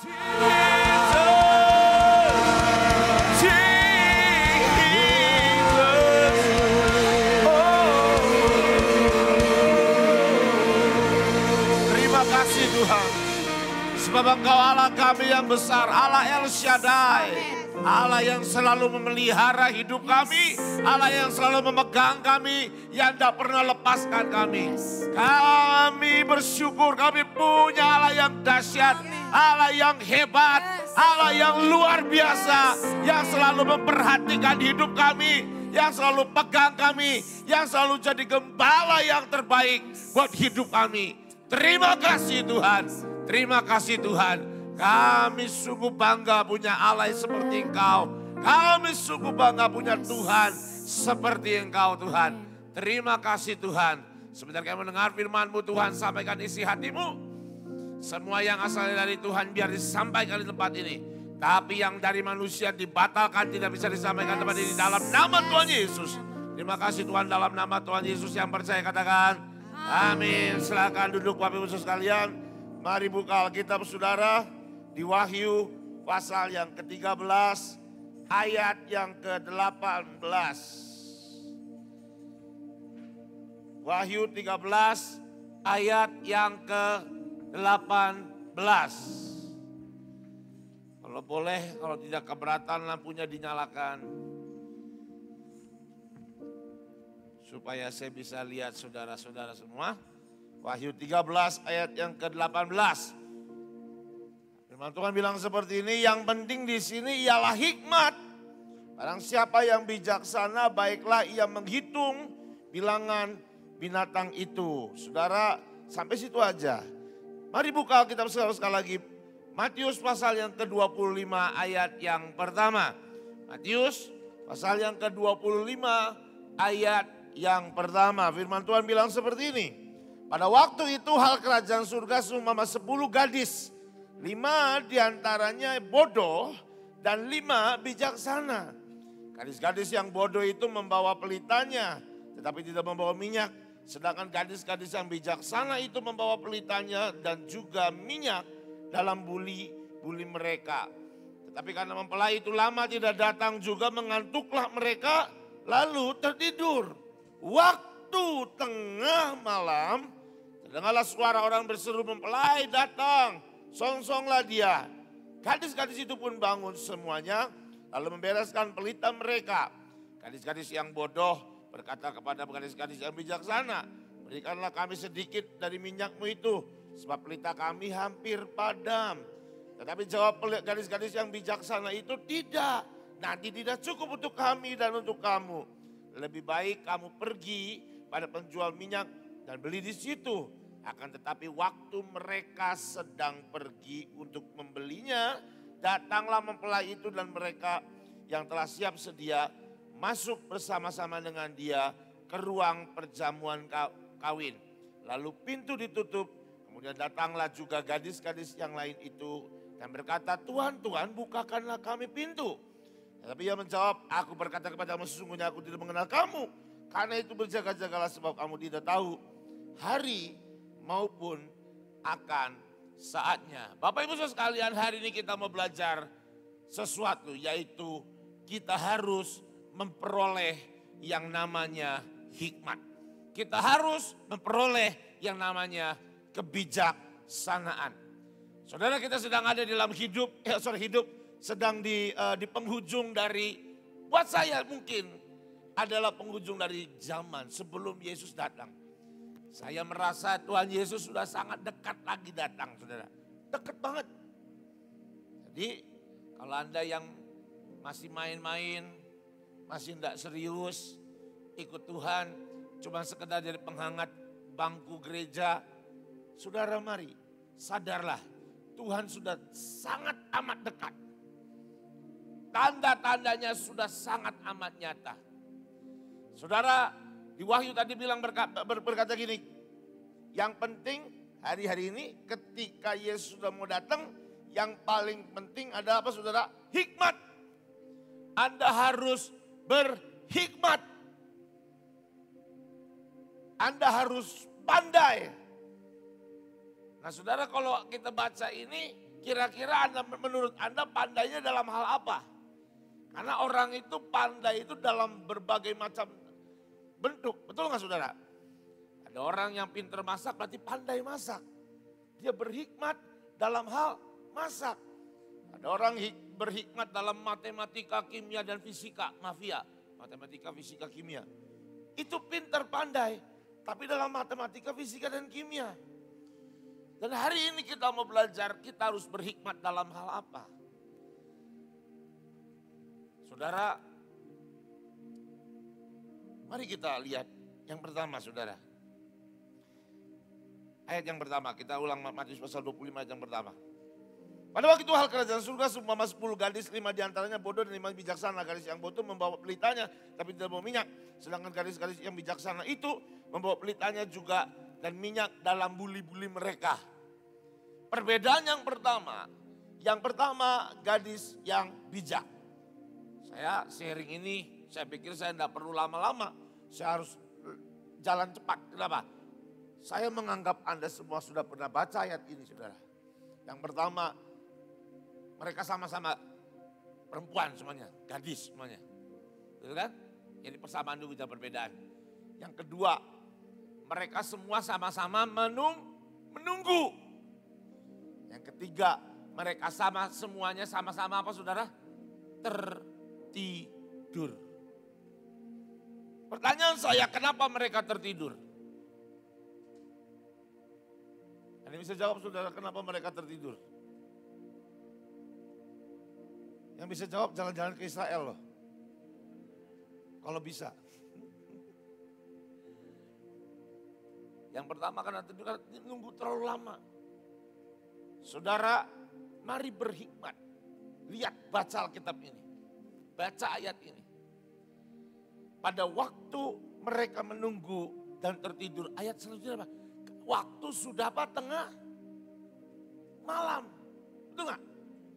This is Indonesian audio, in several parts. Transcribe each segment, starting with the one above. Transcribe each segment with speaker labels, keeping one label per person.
Speaker 1: Terima kasih Tuhan. Sebab Engkau Allah kami yang besar, Allah El Shaddai. Allah yang selalu memelihara hidup kami, Allah yang selalu memegang kami, yang tidak pernah lepaskan kami. Kami bersyukur kami punya Allah yang dahsyat, Allah yang hebat, Allah yang luar biasa, yang selalu memperhatikan hidup kami, yang selalu pegang kami, yang selalu jadi gembala yang terbaik buat hidup kami. Terima kasih Tuhan, terima kasih Tuhan. Kami sungguh bangga punya Allah seperti Engkau. Kami sungguh bangga punya Tuhan seperti Engkau Tuhan. Terima kasih Tuhan. Sebentar kami mendengar firman-Mu Tuhan, sampaikan isi hatimu. Semua yang asalnya dari Tuhan biar disampaikan di tempat ini. Tapi yang dari manusia dibatalkan, tidak bisa disampaikan di tempat ini dalam nama Tuhan Yesus. Terima kasih Tuhan, dalam nama Tuhan Yesus yang percaya katakan amin. Silakan duduk Bapak Ibu sekalian. Mari buka Alkitab saudara di Wahyu pasal yang ke-13 ayat yang ke-18. Wahyu 13 ayat yang ke-18. Kalau boleh, kalau tidak keberatan lampunya dinyalakan. Supaya saya bisa lihat saudara-saudara semua. Wahyu 13 ayat yang ke-18. Firman Tuhan bilang seperti ini, yang penting di sini ialah hikmat. Barang siapa yang bijaksana, baiklah ia menghitung bilangan binatang itu. Saudara, sampai situ aja. Mari buka Alkitab sekali lagi. Matius pasal yang ke-25 ayat yang pertama. Matius pasal yang ke-25 ayat yang pertama. Firman Tuhan bilang seperti ini. Pada waktu itu hal kerajaan surga seumpama 10 gadis. 5 diantaranya bodoh dan 5 bijaksana. Gadis-gadis yang bodoh itu membawa pelitanya tetapi tidak membawa minyak. Sedangkan gadis-gadis yang bijaksana itu membawa pelitanya dan juga minyak dalam buli-buli mereka. Tetapi karena mempelai itu lama tidak datang juga, mengantuklah mereka lalu tertidur. Waktu tengah malam terdengarlah suara orang berseru, mempelai datang, songsonglah dia. Gadis-gadis itu pun bangun semuanya lalu membereskan pelita mereka. Gadis-gadis yang bodoh berkata kepada gadis-gadis yang bijaksana, berikanlah kami sedikit dari minyakmu itu, sebab pelita kami hampir padam. Tetapi jawab gadis-gadis yang bijaksana itu, tidak, nanti tidak cukup untuk kami dan untuk kamu. Lebih baik kamu pergi pada penjual minyak dan beli di situ. Akan tetapi waktu mereka sedang pergi untuk membelinya, datanglah mempelai itu dan mereka yang telah siap sedia masuk bersama-sama dengan dia ke ruang perjamuan kawin. Lalu pintu ditutup, kemudian datanglah juga gadis-gadis yang lain itu dan berkata, Tuhan, Tuhan, bukakanlah kami pintu. Tapi ia menjawab, aku berkata kepadamu, sesungguhnya aku tidak mengenal kamu. Karena itu berjaga-jagalah sebab kamu tidak tahu hari maupun akan saatnya. Bapak Ibu sekalian, hari ini kita mau belajar sesuatu, yaitu kita harus memperoleh yang namanya hikmat. Kita harus memperoleh yang namanya kebijaksanaan. Saudara, kita sedang ada dalam hidup sedang di penghujung dari, buat saya mungkin adalah penghujung dari zaman sebelum Yesus datang. Saya merasa Tuhan Yesus sudah sangat dekat lagi datang, saudara. Dekat banget. Jadi kalau Anda yang masih main-main, masih tidak serius, ikut Tuhan, cuma sekedar jadi penghangat bangku gereja, saudara mari sadarlah Tuhan sudah sangat amat dekat. Tanda-tandanya sudah sangat amat nyata. Saudara, di Wahyu tadi bilang berkata gini, yang penting hari-hari ini ketika Yesus sudah mau datang, yang paling penting ada apa saudara? Hikmat. Anda harus berhikmat. Anda harus pandai. Nah saudara, kalau kita baca ini Kira-kira menurut Anda pandainya dalam hal apa? Karena orang itu pandai itu dalam berbagai macam bentuk. Betul nggak saudara? Ada orang yang pintar masak berarti pandai masak. Dia berhikmat dalam hal masak. Ada orang berhikmat dalam matematika, kimia, dan fisika. Mafia, matematika, fisika, kimia. Itu pintar pandai. Tapi dalam matematika, fisika, dan kimia. Dan hari ini kita mau belajar, kita harus berhikmat dalam hal apa? Saudara, mari kita lihat yang pertama saudara. Ayat yang pertama, kita ulang Matius pasal 25 ayat yang pertama. Pada waktu itu hal kerajaan surga seumpama 10 gadis, 5 diantaranya bodoh dan 5 bijaksana. Gadis yang bodoh membawa pelitanya tapi tidak bawa minyak. Sedangkan gadis-gadis yang bijaksana itu membawa pelitanya juga dan minyak dalam buli-buli mereka. Perbedaan yang pertama gadis yang bijak. Saya sharing ini, saya pikir saya tidak perlu lama-lama. Saya harus jalan cepat. Kenapa? Saya menganggap Anda semua sudah pernah baca ayat ini saudara. Yang pertama, mereka sama-sama perempuan semuanya, gadis semuanya. Betul kan? Jadi persamaan dulu kita perbedaan. Yang kedua, mereka semua sama-sama menunggu. Yang ketiga, mereka semuanya sama-sama apa saudara? Tertidur. Pertanyaan saya, kenapa mereka tertidur? Anda bisa jawab saudara, kenapa mereka tertidur? Yang bisa jawab jalan-jalan ke Israel loh. Kalau bisa. Yang pertama karena tidur, karena nunggu terlalu lama. Saudara, mari berhikmat. Lihat, baca Alkitab ini. Baca ayat ini. Pada waktu mereka menunggu dan tertidur, ayat selanjutnya apa? Waktu sudah apa? Tengah malam. Betul gak?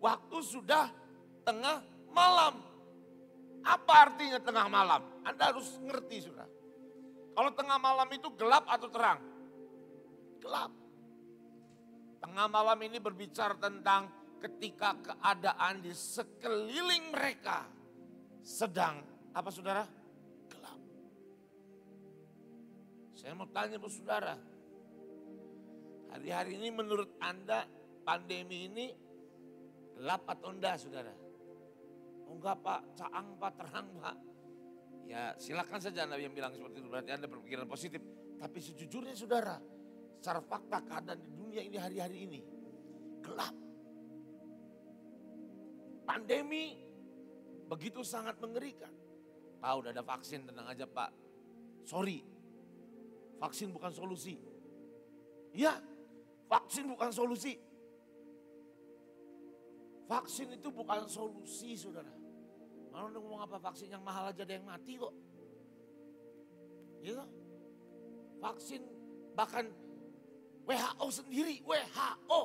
Speaker 1: Waktu sudah tengah malam. Apa artinya tengah malam? Anda harus ngerti sudah. Kalau tengah malam itu gelap atau terang? Gelap. Tengah malam ini berbicara tentang ketika keadaan di sekeliling mereka sedang apa saudara? Gelap. Saya mau tanya bu saudara. Hari-hari ini menurut Anda pandemi ini gelap atau enggak saudara? Oh enggak pak, caang pak, terang pak. Ya silakan saja Anda yang bilang seperti itu, berarti Anda berpikiran positif. Tapi sejujurnya saudara, secara fakta keadaan di dunia ini hari-hari ini gelap. Pandemi begitu sangat mengerikan. Pak udah ada vaksin, tenang aja pak. Sorry, vaksin bukan solusi. Ya, vaksin bukan solusi. Vaksin itu bukan solusi saudara. Malah ngomong apa vaksin yang mahal aja ada yang mati kok. Gitu. Vaksin bahkan WHO sendiri, WHO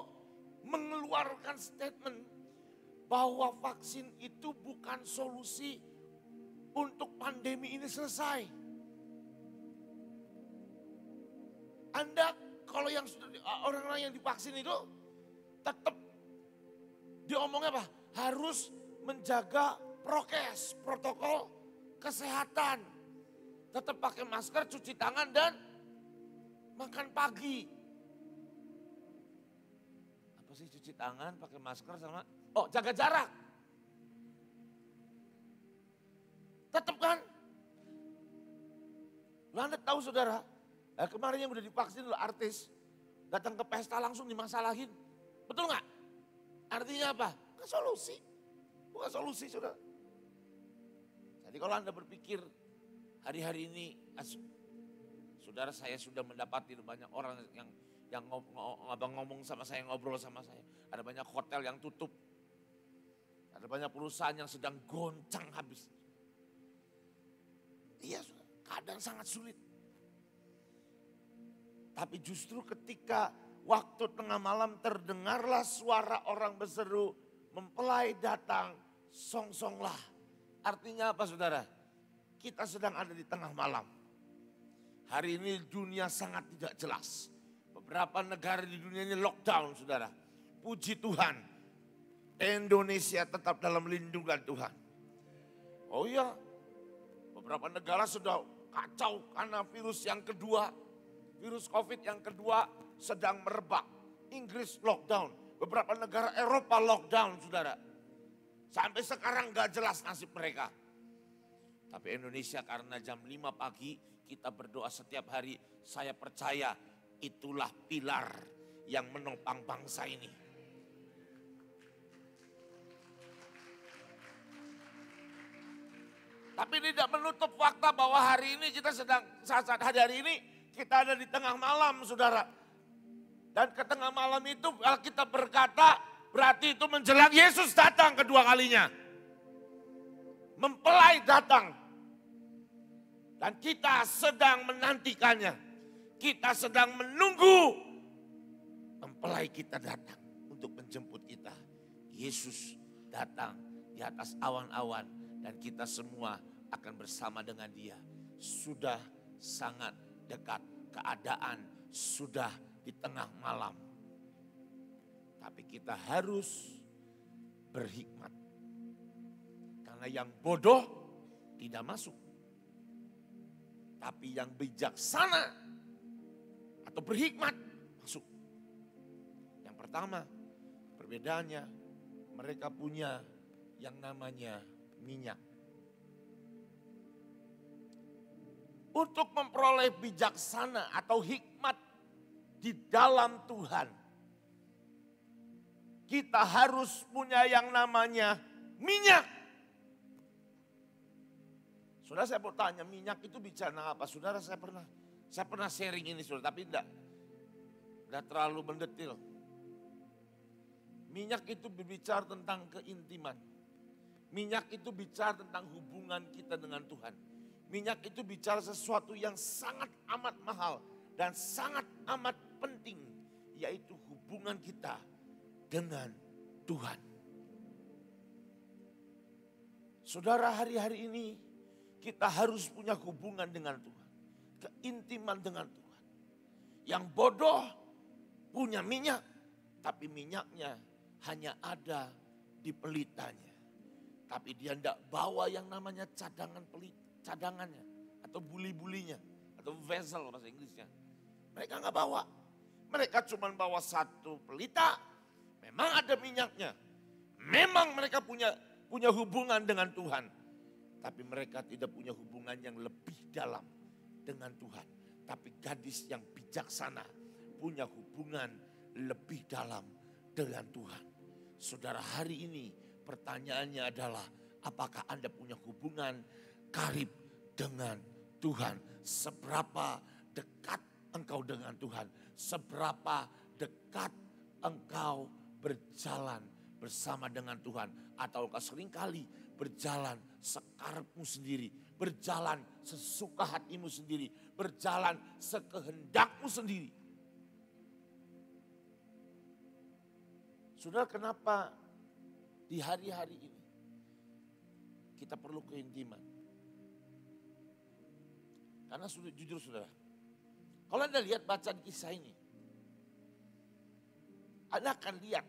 Speaker 1: mengeluarkan statement bahwa vaksin itu bukan solusi untuk pandemi ini selesai. Anda kalau yang orang-orang yang divaksin itu tetap diomongnya apa? Harus menjaga prokes, protokol kesehatan. Tetap pakai masker, cuci tangan dan makan pagi. Apa sih cuci tangan, pakai masker sama jaga jarak. Tetap kan? Lo Anda tahu saudara, kemarin yang udah divaksin lo artis, datang ke pesta langsung dimasalahin. Betul nggak? Artinya apa? Bukan solusi. Bukan solusi saudara. Jadi kalau Anda berpikir hari-hari ini, saudara saya sudah mendapati banyak orang yang ngomong sama saya, ngobrol sama saya. Ada banyak hotel yang tutup. Ada banyak perusahaan yang sedang goncang habis. Iya, keadaan sangat sulit. Tapi justru ketika waktu tengah malam terdengarlah suara orang berseru, mempelai datang, songsonglah. Artinya apa saudara? Kita sedang ada di tengah malam. Hari ini dunia sangat tidak jelas. Beberapa negara di dunia ini lockdown saudara. Puji Tuhan. Indonesia tetap dalam lindungan Tuhan. Oh iya, beberapa negara sudah kacau karena virus yang kedua. Virus COVID yang kedua sedang merebak. Inggris lockdown, beberapa negara Eropa lockdown, saudara. Sampai sekarang gak jelas nasib mereka. Tapi Indonesia karena jam 5 pagi kita berdoa setiap hari. Saya percaya itulah pilar yang menopang bangsa ini. Tapi tidak menutup fakta bahwa hari ini kita sedang, saat hari ini kita ada di tengah malam, saudara. Dan ke tengah malam itu kalau kita berkata, berarti itu menjelang Yesus datang kedua kalinya. Mempelai datang. Dan kita sedang menantikannya. Kita sedang menunggu mempelai kita datang untuk menjemput kita. Yesus datang di atas awan-awan dan kita semua akan bersama dengan dia. Sudah sangat dekat, keadaan sudah di tengah malam. Tapi kita harus berhikmat. Karena yang bodoh tidak masuk. Tapi yang bijaksana atau berhikmat masuk. Yang pertama, perbedaannya mereka punya yang namanya minyak. Untuk memperoleh bijaksana atau hikmat di dalam Tuhan, kita harus punya yang namanya minyak. Saudara, saya mau tanya, minyak itu bicara apa? Saudara, saya pernah sharing ini, saudara, tapi tidak terlalu mendetil. Minyak itu berbicara tentang keintiman. Minyak itu bicara tentang hubungan kita dengan Tuhan. Minyak itu bicara sesuatu yang sangat amat mahal dan sangat amat penting, yaitu hubungan kita dengan Tuhan. Saudara, hari-hari ini kita harus punya hubungan dengan Tuhan, keintiman dengan Tuhan. Yang bodoh punya minyak, tapi minyaknya hanya ada di pelitanya. Tapi dia tidak bawa yang namanya cadangannya atau buli-bulinya atau vessel bahasa Inggrisnya. Mereka nggak bawa. Mereka cuma bawa satu pelita. Memang ada minyaknya. Memang mereka punya hubungan dengan Tuhan. Tapi mereka tidak punya hubungan yang lebih dalam dengan Tuhan. Tapi gadis yang bijaksana punya hubungan lebih dalam dengan Tuhan. Saudara, hari ini pertanyaannya adalah, apakah Anda punya hubungan karib dengan Tuhan? Seberapa dekat engkau dengan Tuhan? Seberapa dekat engkau berjalan bersama dengan Tuhan? Atau engkau seringkali berjalan sekarepmu sendiri, berjalan sesuka hatimu sendiri, berjalan sekehendakmu sendiri. Saudara, kenapa di hari-hari ini kita perlu keintiman? Karena sudah jujur, saudara, kalau Anda lihat bacaan kisah ini, Anda akan lihat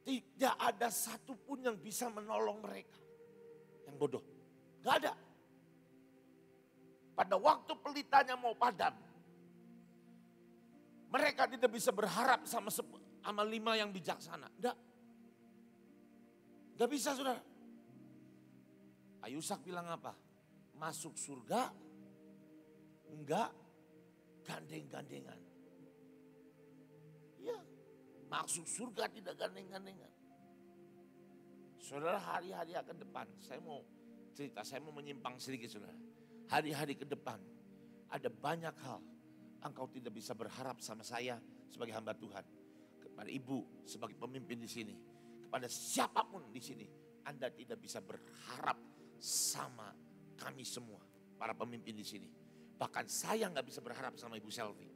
Speaker 1: tidak ada satupun yang bisa menolong mereka yang bodoh. Gak ada. Pada waktu pelitanya mau padam, mereka tidak bisa berharap sama 5 yang bijaksana. Gak bisa, saudara. Ayusak bilang apa? Masuk surga, enggak gandeng-gandengan. Ya, masuk surga tidak gandeng-gandengan. Saudara, hari-hari ke depan, saya mau cerita, saya mau menyimpang sedikit, saudara. Hari-hari ke depan, ada banyak hal engkau tidak bisa berharap sama saya sebagai hamba Tuhan. Kepada ibu sebagai pemimpin di sini. Kepada siapapun di sini. Anda tidak bisa berharap sama kami semua, para pemimpin di sini. Bahkan saya nggak bisa berharap sama Ibu Selvi.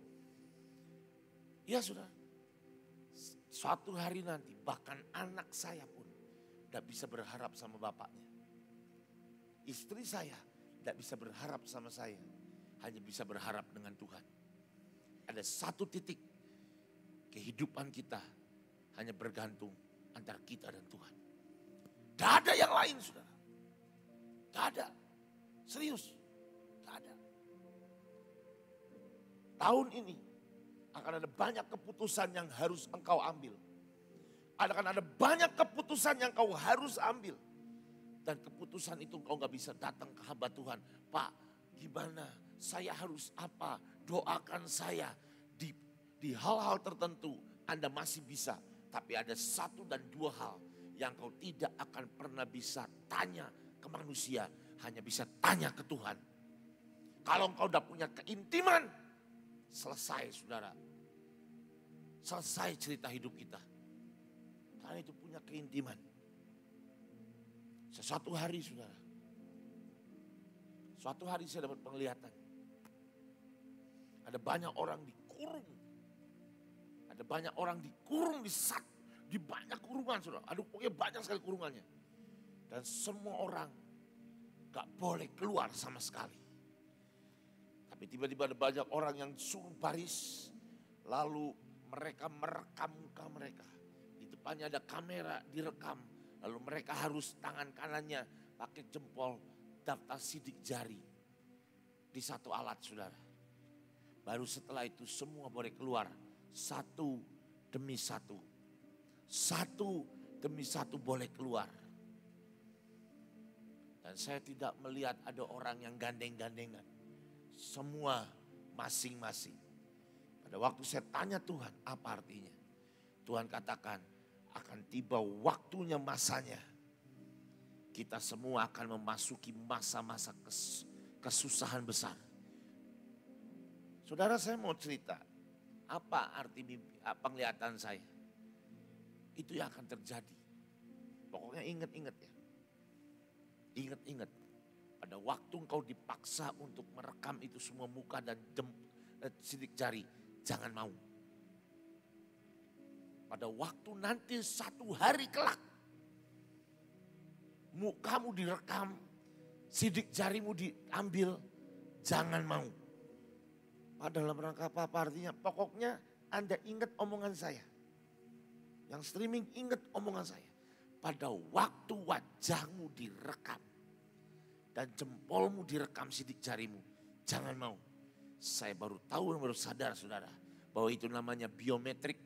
Speaker 1: Ya, saudara. Suatu hari nanti bahkan anak saya pun tidak bisa berharap sama bapaknya. Istri saya tidak bisa berharap sama saya. Hanya bisa berharap dengan Tuhan. Ada satu titik kehidupan kita hanya bergantung antara kita dan Tuhan. Tidak ada yang lain, saudara. Tidak ada. Serius. Tidak ada. Tahun ini akan ada banyak keputusan yang harus engkau ambil. Akan ada banyak keputusan yang kau harus ambil. Dan keputusan itu engkau gak bisa datang ke hamba Tuhan. Pak, gimana? Saya harus apa? Doakan saya. Di hal-hal tertentu Anda masih bisa. Tapi ada satu dan dua hal yang kau tidak akan pernah bisa tanya ke manusia. Hanya bisa tanya ke Tuhan. Kalau engkau udah punya keintiman, selesai saudara. Selesai cerita hidup kita. Karena itu punya keintiman. Sesuatu hari saudara. Suatu hari saya dapat penglihatan. Ada banyak orang dikurung. Ada banyak orang dikurung di banyak kurungan saudara. Aduh pokoknya banyak sekali kurungannya. Dan semua orang gak boleh keluar sama sekali. Tapi tiba-tiba ada banyak orang yang suruh baris. Lalu mereka merekam muka mereka. Di depannya ada kamera direkam. Lalu mereka harus tangan kanannya pakai jempol daftar sidik jari. Di satu alat saudara. Baru setelah itu semua boleh keluar. Satu demi satu. Satu demi satu boleh keluar. Dan saya tidak melihat ada orang yang gandeng-gandengan. Semua masing-masing. Pada waktu saya tanya Tuhan apa artinya. Tuhan katakan akan tiba waktunya masanya. Kita semua akan memasuki masa-masa kesusahan besar. Saudara saya mau cerita. Apa arti mimpi, penglihatan saya. Itu yang akan terjadi. Pokoknya ingat-ingat ya. Ingat-ingat. Pada waktu engkau dipaksa untuk merekam itu semua muka dan sidik jari. Jangan mau. Pada waktu nanti satu hari kelak. Mukamu direkam. Sidik jarimu diambil. Jangan mau. Dalam rangka apa artinya? Pokoknya Anda ingat omongan saya. Yang streaming ingat omongan saya. Pada waktu wajahmu direkam. Dan jempolmu direkam sidik jarimu. Jangan mau. Saya baru tahu dan baru sadar saudara. Bahwa itu namanya biometrik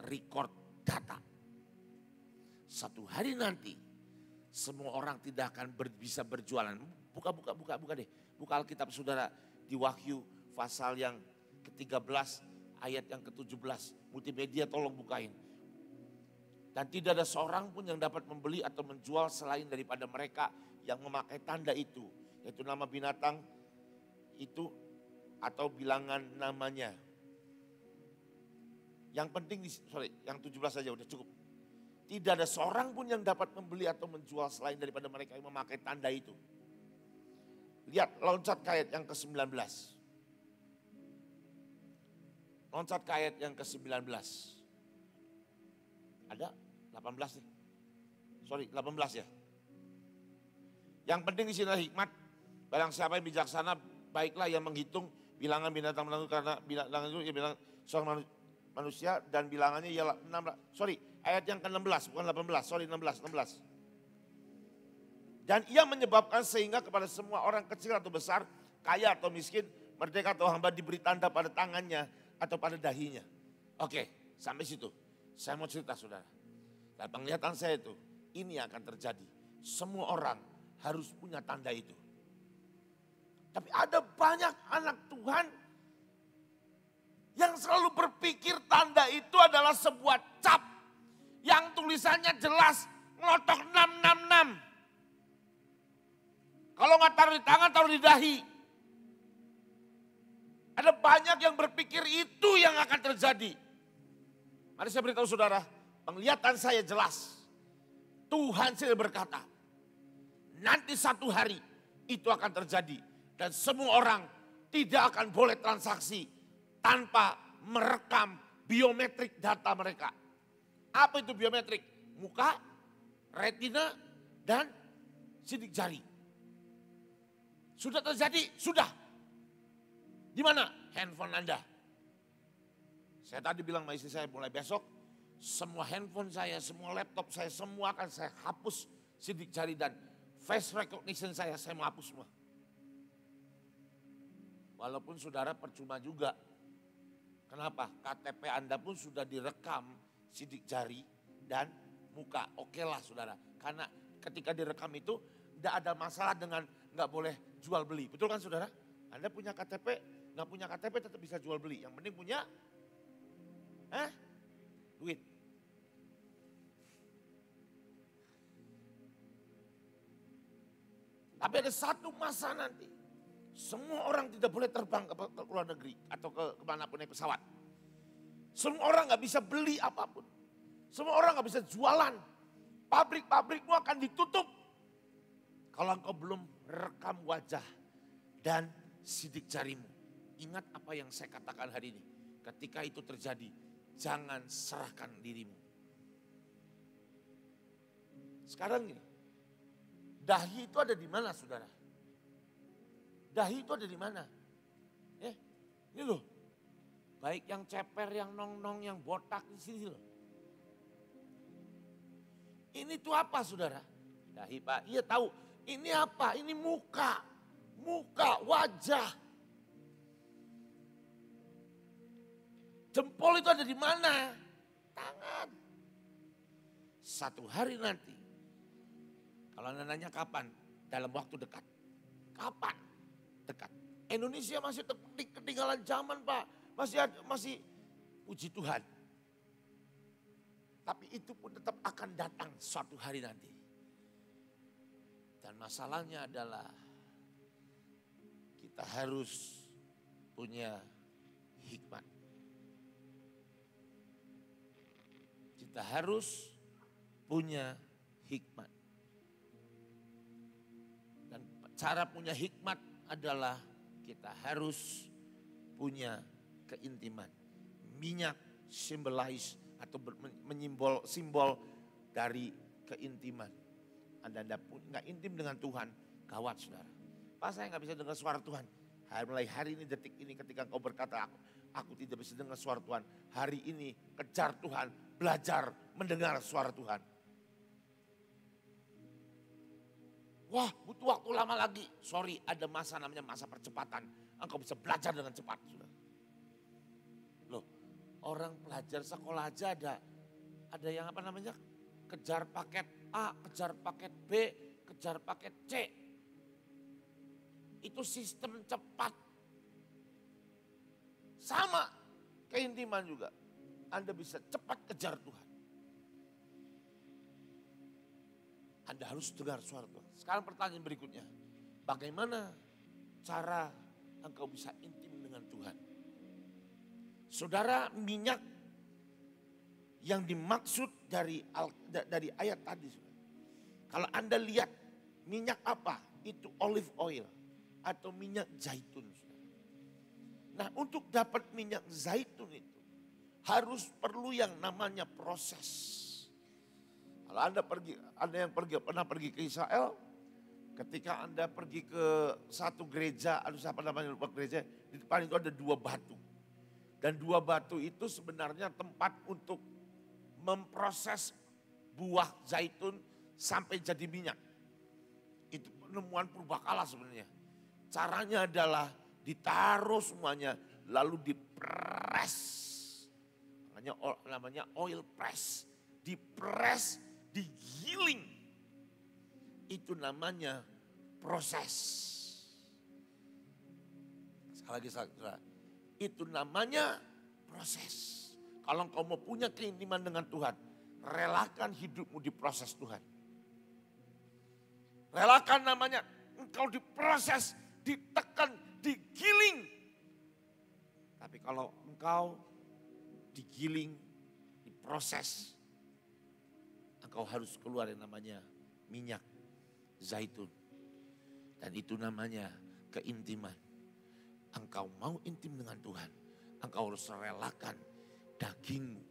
Speaker 1: record data. Satu hari nanti. Semua orang tidak akan bisa berjualan. Buka deh. Buka Alkitab saudara di Wahyu. Pasal yang ke-13 ayat yang ke-17. Multimedia tolong bukain. Dan tidak ada seorang pun yang dapat membeli atau menjual selain daripada mereka yang memakai tanda itu. Yaitu nama binatang itu atau bilangan namanya. Yang penting, yang 17 saja udah cukup. Tidak ada seorang pun yang dapat membeli atau menjual selain daripada mereka yang memakai tanda itu. Lihat loncat ke ayat yang ke-19. Loncat ke ayat yang ke-19. Ada 18 nih. 18 ya. Yang penting di sini adalah hikmat. Barang siapa yang bijaksana, baiklah yang menghitung bilangan binatang karena bilangan itu ya bilang seorang manusia dan bilangannya ialah 16. Ayat yang ke-16 bukan 18. 16. Dan ia menyebabkan sehingga kepada semua orang kecil atau besar, kaya atau miskin, merdeka atau hamba diberi tanda pada tangannya atau pada dahinya. Oke, sampai situ. Saya mau cerita saudara. Dan penglihatan saya itu, ini akan terjadi. Semua orang harus punya tanda itu. Tapi ada banyak anak Tuhan yang selalu berpikir tanda itu adalah sebuah cap. Yang tulisannya jelas, ngelotok 666. Kalau nggak taruh di tangan, taruh di dahi. Ada banyak yang berpikir itu yang akan terjadi. Mari saya beritahu saudara, penglihatan saya jelas. Tuhan sudah berkata, nanti satu hari itu akan terjadi. Dan semua orang tidak akan boleh transaksi tanpa merekam biometrik data mereka. Apa itu biometrik? Muka, retina, dan sidik jari. Sudah terjadi? Sudah. Di mana? Handphone Anda. Saya tadi bilang sama istri saya mulai besok semua handphone saya, semua laptop saya, semua akan saya hapus sidik jari dan face recognition saya mau hapus semua. Walaupun saudara percuma juga. Kenapa? KTP Anda pun sudah direkam sidik jari dan muka. Oke lah saudara. Karena ketika direkam itu tidak ada masalah dengan nggak boleh jual beli. Betul kan saudara? Anda punya KTP, nggak punya KTP tetap bisa jual beli. Yang penting punya duit. Tapi ada satu masa nanti. Semua orang tidak boleh terbang ke luar negeri atau ke kemanapun naik pesawat. Semua orang gak bisa beli apapun. Semua orang gak bisa jualan. Pabrik-pabrikmu akan ditutup. Kalau engkau belum rekam wajah dan sidik jarimu. Ingat apa yang saya katakan hari ini. Ketika itu terjadi, jangan serahkan dirimu. Sekarang ini, dahi itu ada di mana saudara? Dahi itu ada di mana? Ini loh. Baik yang ceper, yang nong-nong, yang botak di sini loh. Ini tuh apa saudara? Dahi Pak, iya tahu. Ini apa? Ini muka. Muka, wajah. Jempol itu ada di mana? Tangan. Satu hari nanti. Kalau Anda nanya kapan? Dalam waktu dekat. Kapan? Dekat. Indonesia masih ketinggalan zaman Pak. Masih puji Tuhan. Tapi itu pun tetap akan datang suatu hari nanti. Dan masalahnya adalah kita harus punya hikmat. Kita harus punya hikmat. Dan cara punya hikmat adalah kita harus punya keintiman. Minyak symbolize atau simbol dari keintiman. Anda nggak intim dengan Tuhan, gawat saudara. Pak saya nggak bisa dengar suara Tuhan. Mulai hari ini, detik ini ketika engkau berkata aku tidak bisa dengar suara Tuhan. Hari ini kejar Tuhan, belajar mendengar suara Tuhan. Wah butuh waktu lama lagi. Sorry ada masa namanya masa percepatan. Engkau bisa belajar dengan cepat saudara. Loh orang pelajar sekolah aja ada yang apa namanya kejar paket A, kejar paket B, kejar paket C. Itu sistem cepat. Sama keintiman juga. Anda bisa cepat kejar Tuhan. Anda harus dengar suara Tuhan. Sekarang pertanyaan berikutnya. Bagaimana cara engkau bisa intim dengan Tuhan? Saudara, minyak yang dimaksud dari ayat tadi. Kalau Anda lihat minyak apa? Itu olive oil atau minyak zaitun. Nah untuk dapat minyak zaitun itu harus perlu yang namanya proses. Kalau Anda pernah pergi ke Israel, ketika Anda pergi ke satu gereja, lupa gereja, di depan itu ada 2 batu. Dan 2 batu itu sebenarnya tempat untuk memproses buah zaitun sampai jadi minyak. Itu penemuan purbakala sebenarnya. Caranya adalah ditaruh semuanya lalu dipres. Namanya oil press. Dipres, digiling. Itu namanya proses. Sekali lagi, itu namanya proses. Kalau engkau mau punya keintiman dengan Tuhan, relakan hidupmu diproses Tuhan. Relakan namanya engkau diproses, ditekan, digiling. Tapi kalau engkau digiling, diproses, engkau harus keluar yang namanya minyak zaitun. Dan itu namanya keintiman. Engkau mau intim dengan Tuhan, engkau harus relakan dagingmu,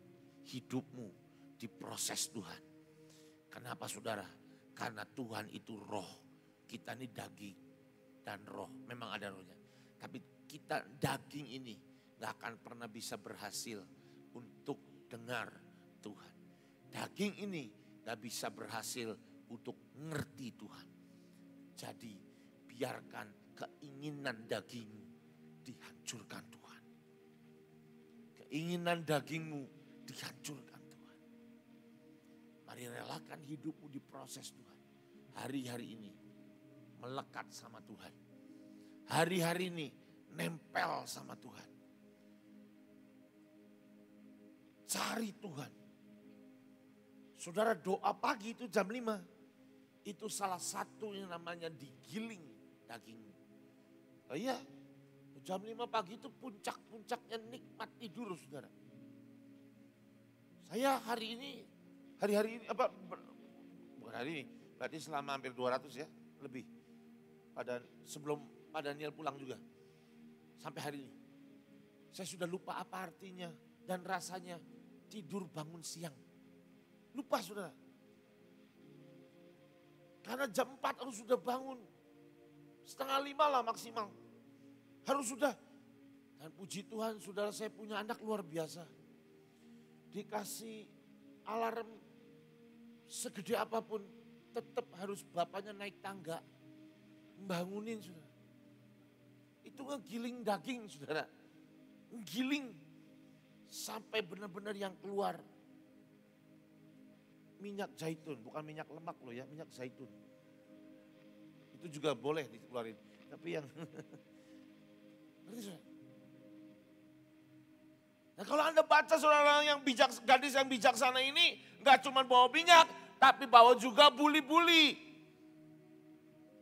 Speaker 1: hidupmu diproses Tuhan. Kenapa saudara? Karena Tuhan itu roh. Kita ini daging dan roh. Memang ada rohnya. Tapi kita daging ini gak akan pernah bisa berhasil untuk dengar Tuhan. Daging ini gak bisa berhasil untuk ngerti Tuhan. Jadi biarkan keinginan dagingmu dihancurkan Tuhan. Keinginan dagingmu dihancurkan Tuhan. Mari relakan hidupmu diproses Tuhan. Hari-hari ini melekat sama Tuhan. Hari-hari ini nempel sama Tuhan. Cari Tuhan. Saudara, doa pagi itu jam 5. Itu salah satu yang namanya digiling dagingmu. Oh iya, jam 5 pagi itu puncak-puncaknya nikmat tidur saudara. Saya hari ini, bukan hari ini, berarti selama hampir 200 ya, lebih. Sebelum Pak Daniel pulang juga, sampai hari ini. Saya sudah lupa apa artinya dan rasanya tidur bangun siang. Lupa saudara. Karena jam 4 harus sudah bangun. 4:30 lah maksimal. Harus sudah. Dan puji Tuhan saudara, saya punya anak luar biasa. Dikasih alarm segede apapun, tetap harus bapaknya naik tangga. Bangunin saudara. Itu ngegiling daging saudara. Ngegiling sampai benar-benar yang keluar minyak zaitun, bukan minyak lemak loh ya, minyak zaitun. Itu juga boleh dikeluarin. Tapi yang nah kalau Anda baca saudara yang gadis yang bijaksana ini nggak cuma bawa minyak, tapi bawa juga buli-buli.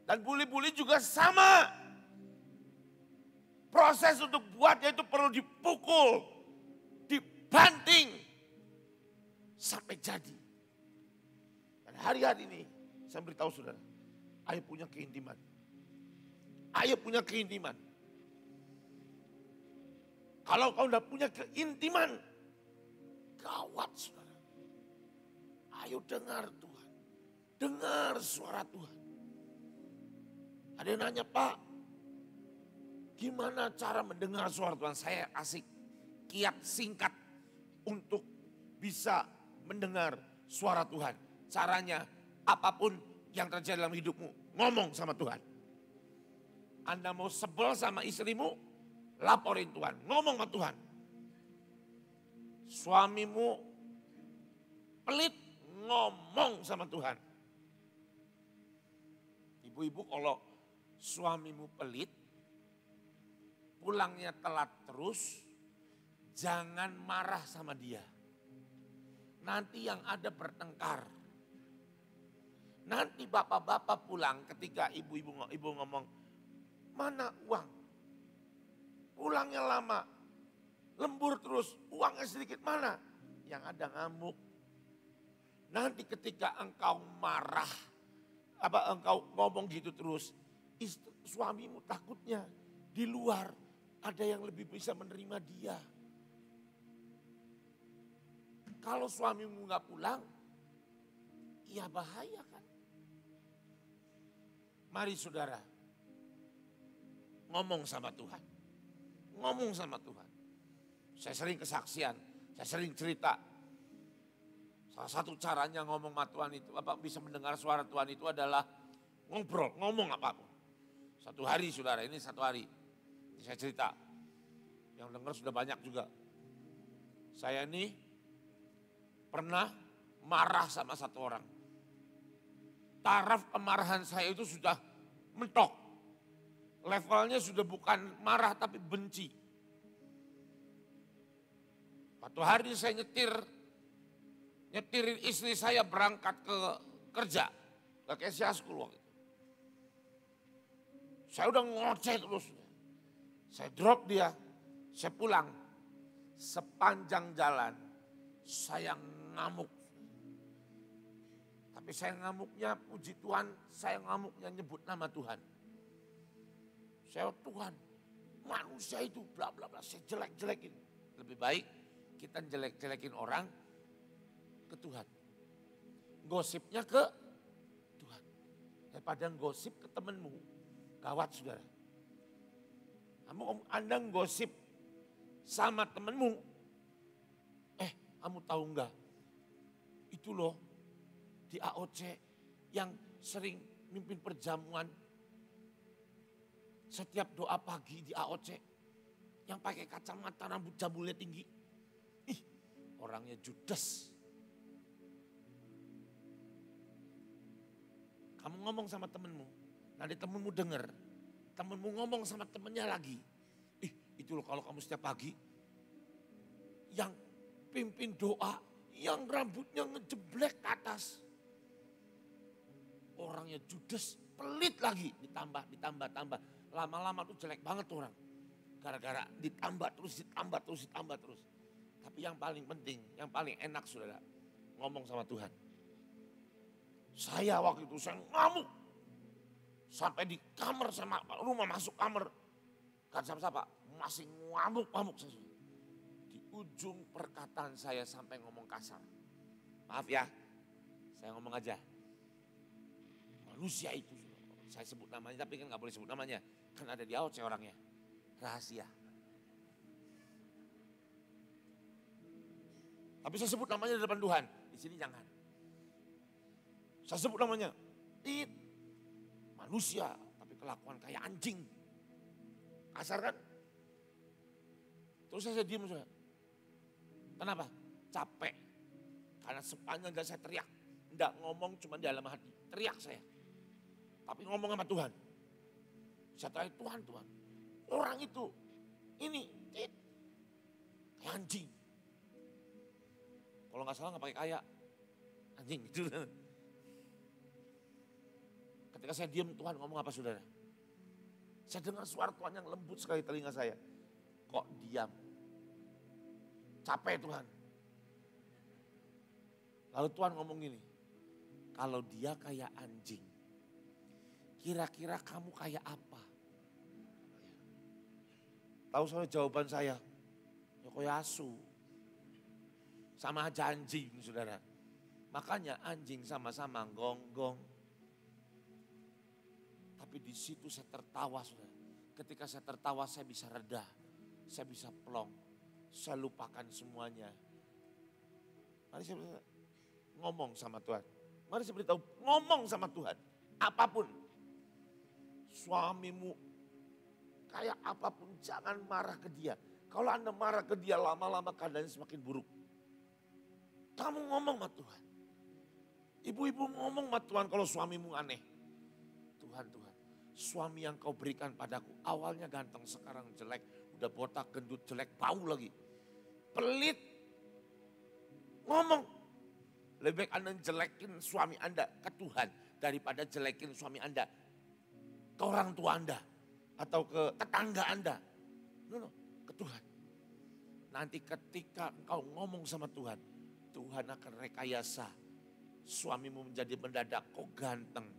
Speaker 1: Dan buli-buli juga sama. Proses untuk buatnya itu perlu dipukul, dibanting sampai jadi. Dan hari-hari ini saya beritahu saudara, ayo punya keintiman. Ayo punya keintiman. Kalau kau tidak punya keintiman, gawat saudara. Ayo dengar Tuhan. Dengar suara Tuhan. Ada yang nanya, Pak, gimana cara mendengar suara Tuhan? Saya asik kiat singkat untuk bisa mendengar suara Tuhan. Caranya apapun yang terjadi dalam hidupmu, ngomong sama Tuhan. Anda mau sebel sama istrimu, laporin Tuhan, ngomong sama Tuhan. Suamimu pelit, ngomong sama Tuhan. Ibu-ibu kalau suamimu pelit, pulangnya telat terus, jangan marah sama dia. Nanti yang ada bertengkar. Nanti bapak-bapak pulang ketika ibu ngomong, mana uang? Pulangnya lama, lembur terus, uangnya sedikit mana? Yang ada ngamuk. Nanti ketika engkau marah, engkau ngomong gitu terus, suamimu takutnya di luar ada yang lebih bisa menerima dia. Kalau suamimu nggak pulang, ya bahaya kan. Mari saudara, ngomong sama Tuhan. Ngomong sama Tuhan. Saya sering kesaksian, saya sering cerita. Salah satu caranya ngomong sama Tuhan itu, bisa mendengar suara Tuhan itu adalah ngobrol, ngomong apapun. Satu hari saudara, ini satu hari. Ini saya cerita, yang dengar sudah banyak juga. Saya ini pernah marah sama satu orang. Taraf kemarahan saya itu sudah mentok. Levelnya sudah bukan marah tapi benci. Satu hari saya nyetirin istri saya berangkat ke kerja. Ke Asia School waktu itu. Saya udah ngoceh terus. Saya drop dia, saya pulang. Sepanjang jalan saya ngamuk. Tapi saya ngamuknya, puji Tuhan, saya ngamuknya nyebut nama Tuhan. Saya, Tuhan, manusia itu bla bla bla, saya jelek-jelekin. Lebih baik kita jelek-jelekin orang ke Tuhan. Gosipnya ke Tuhan. Daripada gosip ke temanmu, gawat saudara. Anda gosip sama temanmu, kamu tahu enggak? Itu loh di AOC yang sering mimpin perjamuan. Setiap doa pagi di AOC. Yang pakai kacamata rambut jambulnya tinggi. Ih, orangnya judes. Kamu ngomong sama temenmu, nanti temenmu denger. Temenmu ngomong sama temennya lagi. Ih, itu loh kalau kamu setiap pagi. Yang pimpin doa, yang rambutnya ngejeblek ke atas. Orangnya judes, pelit lagi. Ditambah. Lama-lama tuh jelek banget tuh orang. Gara-gara ditambah terus. Tapi yang paling penting, yang paling enak saudara, ngomong sama Tuhan. Saya waktu itu saya ngamuk. Sampai di kamar sama rumah masuk kamar. Kan siapa-siapa masih ngamuk saya. Di ujung perkataan saya sampai ngomong kasar. Maaf ya, saya ngomong aja. Manusia itu, saya sebut namanya tapi kan gak boleh sebut namanya. Kan ada di AOC orangnya, rahasia. Tapi saya sebut namanya di depan Tuhan, di sini jangan. Saya sebut namanya, manusia tapi kelakuan kayak anjing. Kasar kan? Terus saya diam saudara. Kenapa? Capek. Karena sepanjang saya teriak. Enggak ngomong cuma di dalam hati. Teriak saya. Tapi ngomong sama Tuhan. Saya tanya Tuhan. Orang itu. Ini. Kayak anjing. Kalau gak salah gak pakai kayak. Anjing gitu. Ketika saya diam Tuhan ngomong apa saudara? Saya dengar suara Tuhan yang lembut sekali telinga saya. Kok diam? Capek Tuhan. Lalu Tuhan ngomong gini. Kalau dia kayak anjing. Kira-kira kamu kayak apa? Tahu soal jawaban saya? Ya kayak asu. Sama aja anjing saudara. Makanya anjing sama-sama gonggong. Tapi di situ saya tertawa saudara. Ketika saya tertawa saya bisa reda. Saya bisa plong. Saya lupakan semuanya. Mari saya ngomong sama Tuhan. Mari saya beritahu ngomong sama Tuhan. Apapun. Suamimu kayak apapun jangan marah ke dia. Kalau Anda marah ke dia lama-lama keadaannya semakin buruk. Kamu ngomong sama Tuhan. Ibu-ibu ngomong sama Tuhan kalau suamimu aneh. Tuhan. Suami yang kau berikan padaku. Awalnya ganteng, sekarang jelek. Udah botak, gendut, jelek, bau lagi. Pelit. Ngomong. Lebih baik Anda jelekin suami Anda ke Tuhan. Daripada jelekin suami Anda ke orang tua Anda. Atau ke tetangga Anda. No, ke Tuhan. Nanti ketika engkau ngomong sama Tuhan. Tuhan akan rekayasa. Suamimu menjadi mendadak kok ganteng.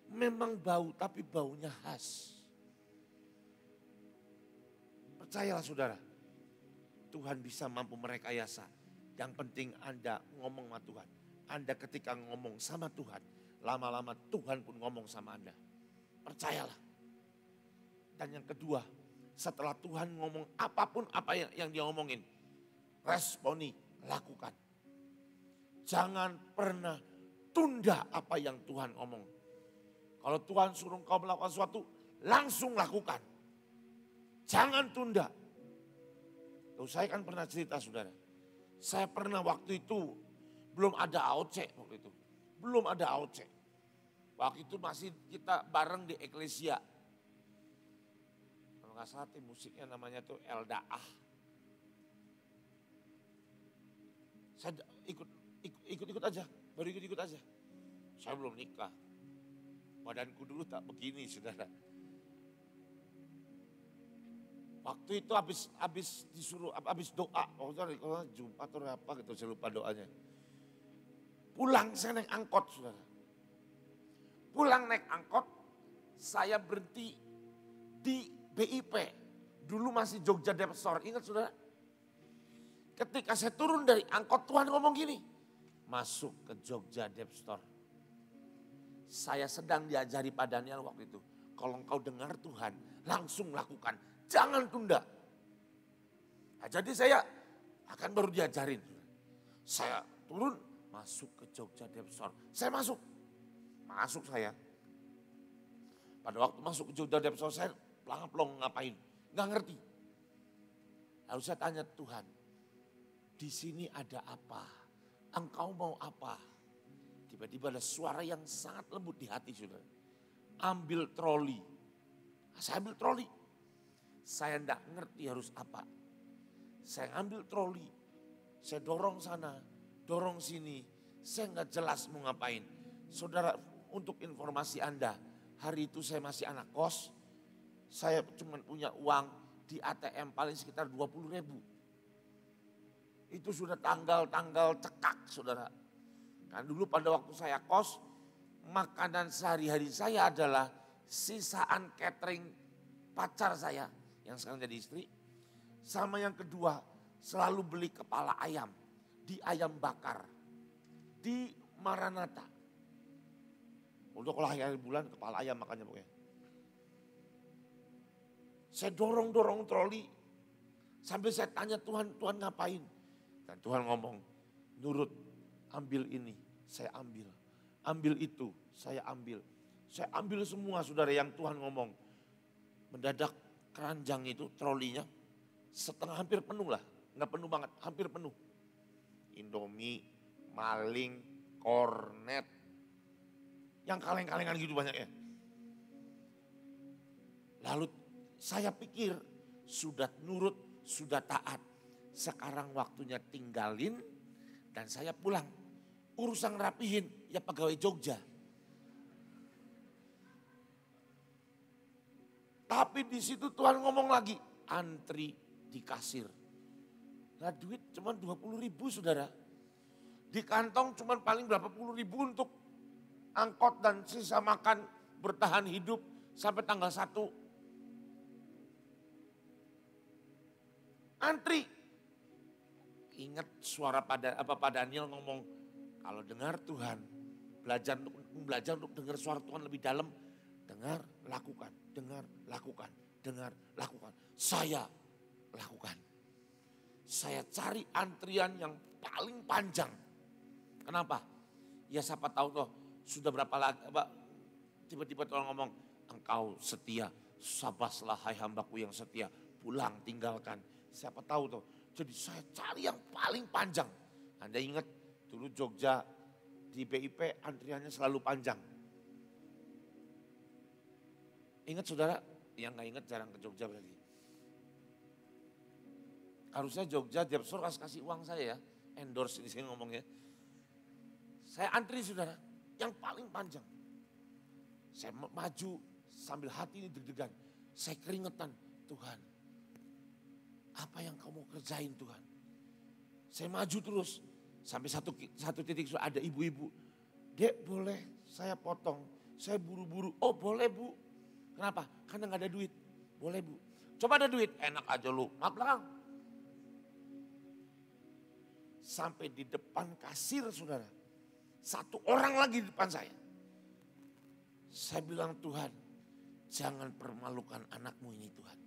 Speaker 1: Memang bau tapi baunya khas. Percayalah saudara. Tuhan bisa mampu merekayasa. Yang penting Anda ngomong sama Tuhan. Anda ketika ngomong sama Tuhan. Lama-lama Tuhan pun ngomong sama Anda. Percayalah. Dan yang kedua. Setelah Tuhan ngomong apapun apa yang dia ngomongin. Responi, lakukan. Jangan pernah tunda apa yang Tuhan ngomong. Kalau Tuhan suruh kau melakukan sesuatu, langsung lakukan. Jangan tunda. Tuh, saya kan pernah cerita saudara. Saya pernah waktu itu, belum ada AOC waktu itu. Belum ada AOC. Waktu itu masih kita bareng di Eklesia. Kalau gak salah tim musiknya namanya tuh Eldaah. Saya ikut aja, baru ikut aja. Saya belum nikah. Badanku dulu tak begini saudara. Waktu itu habis disuruh, habis doa. Oh sorry, kalau Jumat atau apa gitu, saya lupa doanya. Pulang saya naik angkot saudara. Pulang naik angkot, saya berhenti di BIP. Dulu masih Jogja Depot Store, ingat saudara? Ketika saya turun dari angkot, Tuhan ngomong gini. Masuk ke Jogja Depot Store. Saya sedang diajari Pak Daniel waktu itu. Kalau engkau dengar Tuhan, langsung lakukan. Jangan tunda. Nah, jadi saya akan baru diajarin. Saya turun, masuk ke Jogja Depsor. Saya masuk saya. Pada waktu masuk ke Jogja Depsor saya pelong ngapain, nggak ngerti. Lalu saya tanya Tuhan, di sini ada apa? Engkau mau apa? Tiba-tiba ada suara yang sangat lembut di hati saudara. Ambil troli. Saya ambil troli. Saya enggak ngerti harus apa. Saya ambil troli. Saya dorong sana, dorong sini. Saya enggak jelas mau ngapain. Saudara, untuk informasi Anda, hari itu saya masih anak kos. Saya cuma punya uang di ATM paling sekitar 20.000. Itu sudah tanggal-tanggal cekak saudara. Kan dulu pada waktu saya kos, makanan sehari-hari saya adalah sisaan catering pacar saya yang sekarang jadi istri. Sama yang kedua, selalu beli kepala ayam di ayam bakar di Maranatha. Untuk kalau akhir bulan kepala ayam makannya pokoknya. Saya dorong troli sambil saya tanya Tuhan ngapain? Dan Tuhan ngomong, nurut, ambil ini, saya ambil. Ambil itu, saya ambil. Saya ambil semua saudara yang Tuhan ngomong. Mendadak keranjang itu, trolinya, setengah hampir penuh lah. Enggak penuh banget, hampir penuh. Indomie, maling, kornet. Yang kaleng-kalengan gitu banyak ya. Lalu saya pikir sudah nurut, sudah taat. Sekarang waktunya tinggalin dan saya pulang. Urusan rapihin, ya pegawai Jogja. Tapi di situ Tuhan ngomong lagi, antri di kasir. Nah duit cuma 20.000 saudara. Di kantong cuma paling berapa puluh ribu untuk angkot dan sisa makan bertahan hidup sampai tanggal 1. Antri. Ingat suara Pak Daniel ngomong, kalau dengar Tuhan, belajar untuk dengar suara Tuhan lebih dalam, dengar, lakukan, dengar, lakukan, dengar, lakukan. Saya lakukan. Saya cari antrian yang paling panjang. Kenapa? Ya siapa tahu toh, sudah berapa lagi, tiba-tiba Tuhan ngomong, engkau setia, sabaslah hai hambaku yang setia, pulang tinggalkan. Siapa tahu toh. Jadi saya cari yang paling panjang. Anda ingat dulu Jogja di BIP antriannya selalu panjang. Ingat saudara? Yang gak ingat jarang ke Jogja berarti. Harusnya Jogja Depsor kasih uang saya ya. Endorse di sini ngomongnya. Saya antri saudara, yang paling panjang. Saya maju sambil hati ini deg-degan. Saya keringetan, Tuhan. Apa yang kamu kerjain Tuhan? Saya maju terus. Sampai satu titik ada ibu-ibu. Dek boleh saya potong. Saya buru-buru. Oh boleh bu. Kenapa? Karena gak ada duit. Boleh bu. Coba ada duit. Enak aja lu. Maaf belakang. Sampai di depan kasir saudara. Satu orang lagi di depan saya. Saya bilang Tuhan. Jangan permalukan anakmu ini Tuhan.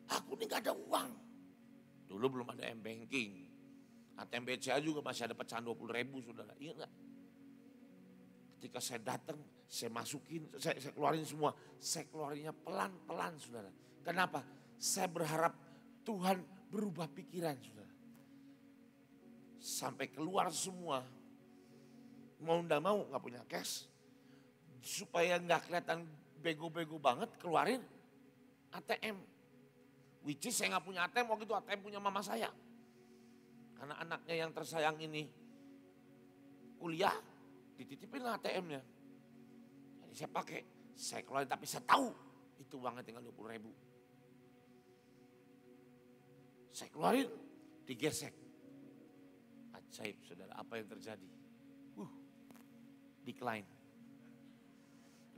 Speaker 1: Aku ini gak ada uang. Dulu belum ada M-Banking. ATM BCA juga masih ada pecahan 20.000 saudara. Ingat gak? Ketika saya datang, saya masukin, saya keluarin semua. Saya keluarinnya pelan-pelan saudara. Kenapa? Saya berharap Tuhan berubah pikiran saudara. Sampai keluar semua. Mau ndak mau gak punya cash. Supaya gak kelihatan bego-bego banget keluarin ATM. Which is saya gak punya ATM, waktu itu ATM punya mama saya. Karena anaknya yang tersayang ini kuliah, dititipin ATM-nya. Jadi saya pakai, saya keluarin tapi saya tahu itu uangnya tinggal 20.000. Saya keluarin, digesek. Ajaib saudara, apa yang terjadi? Decline.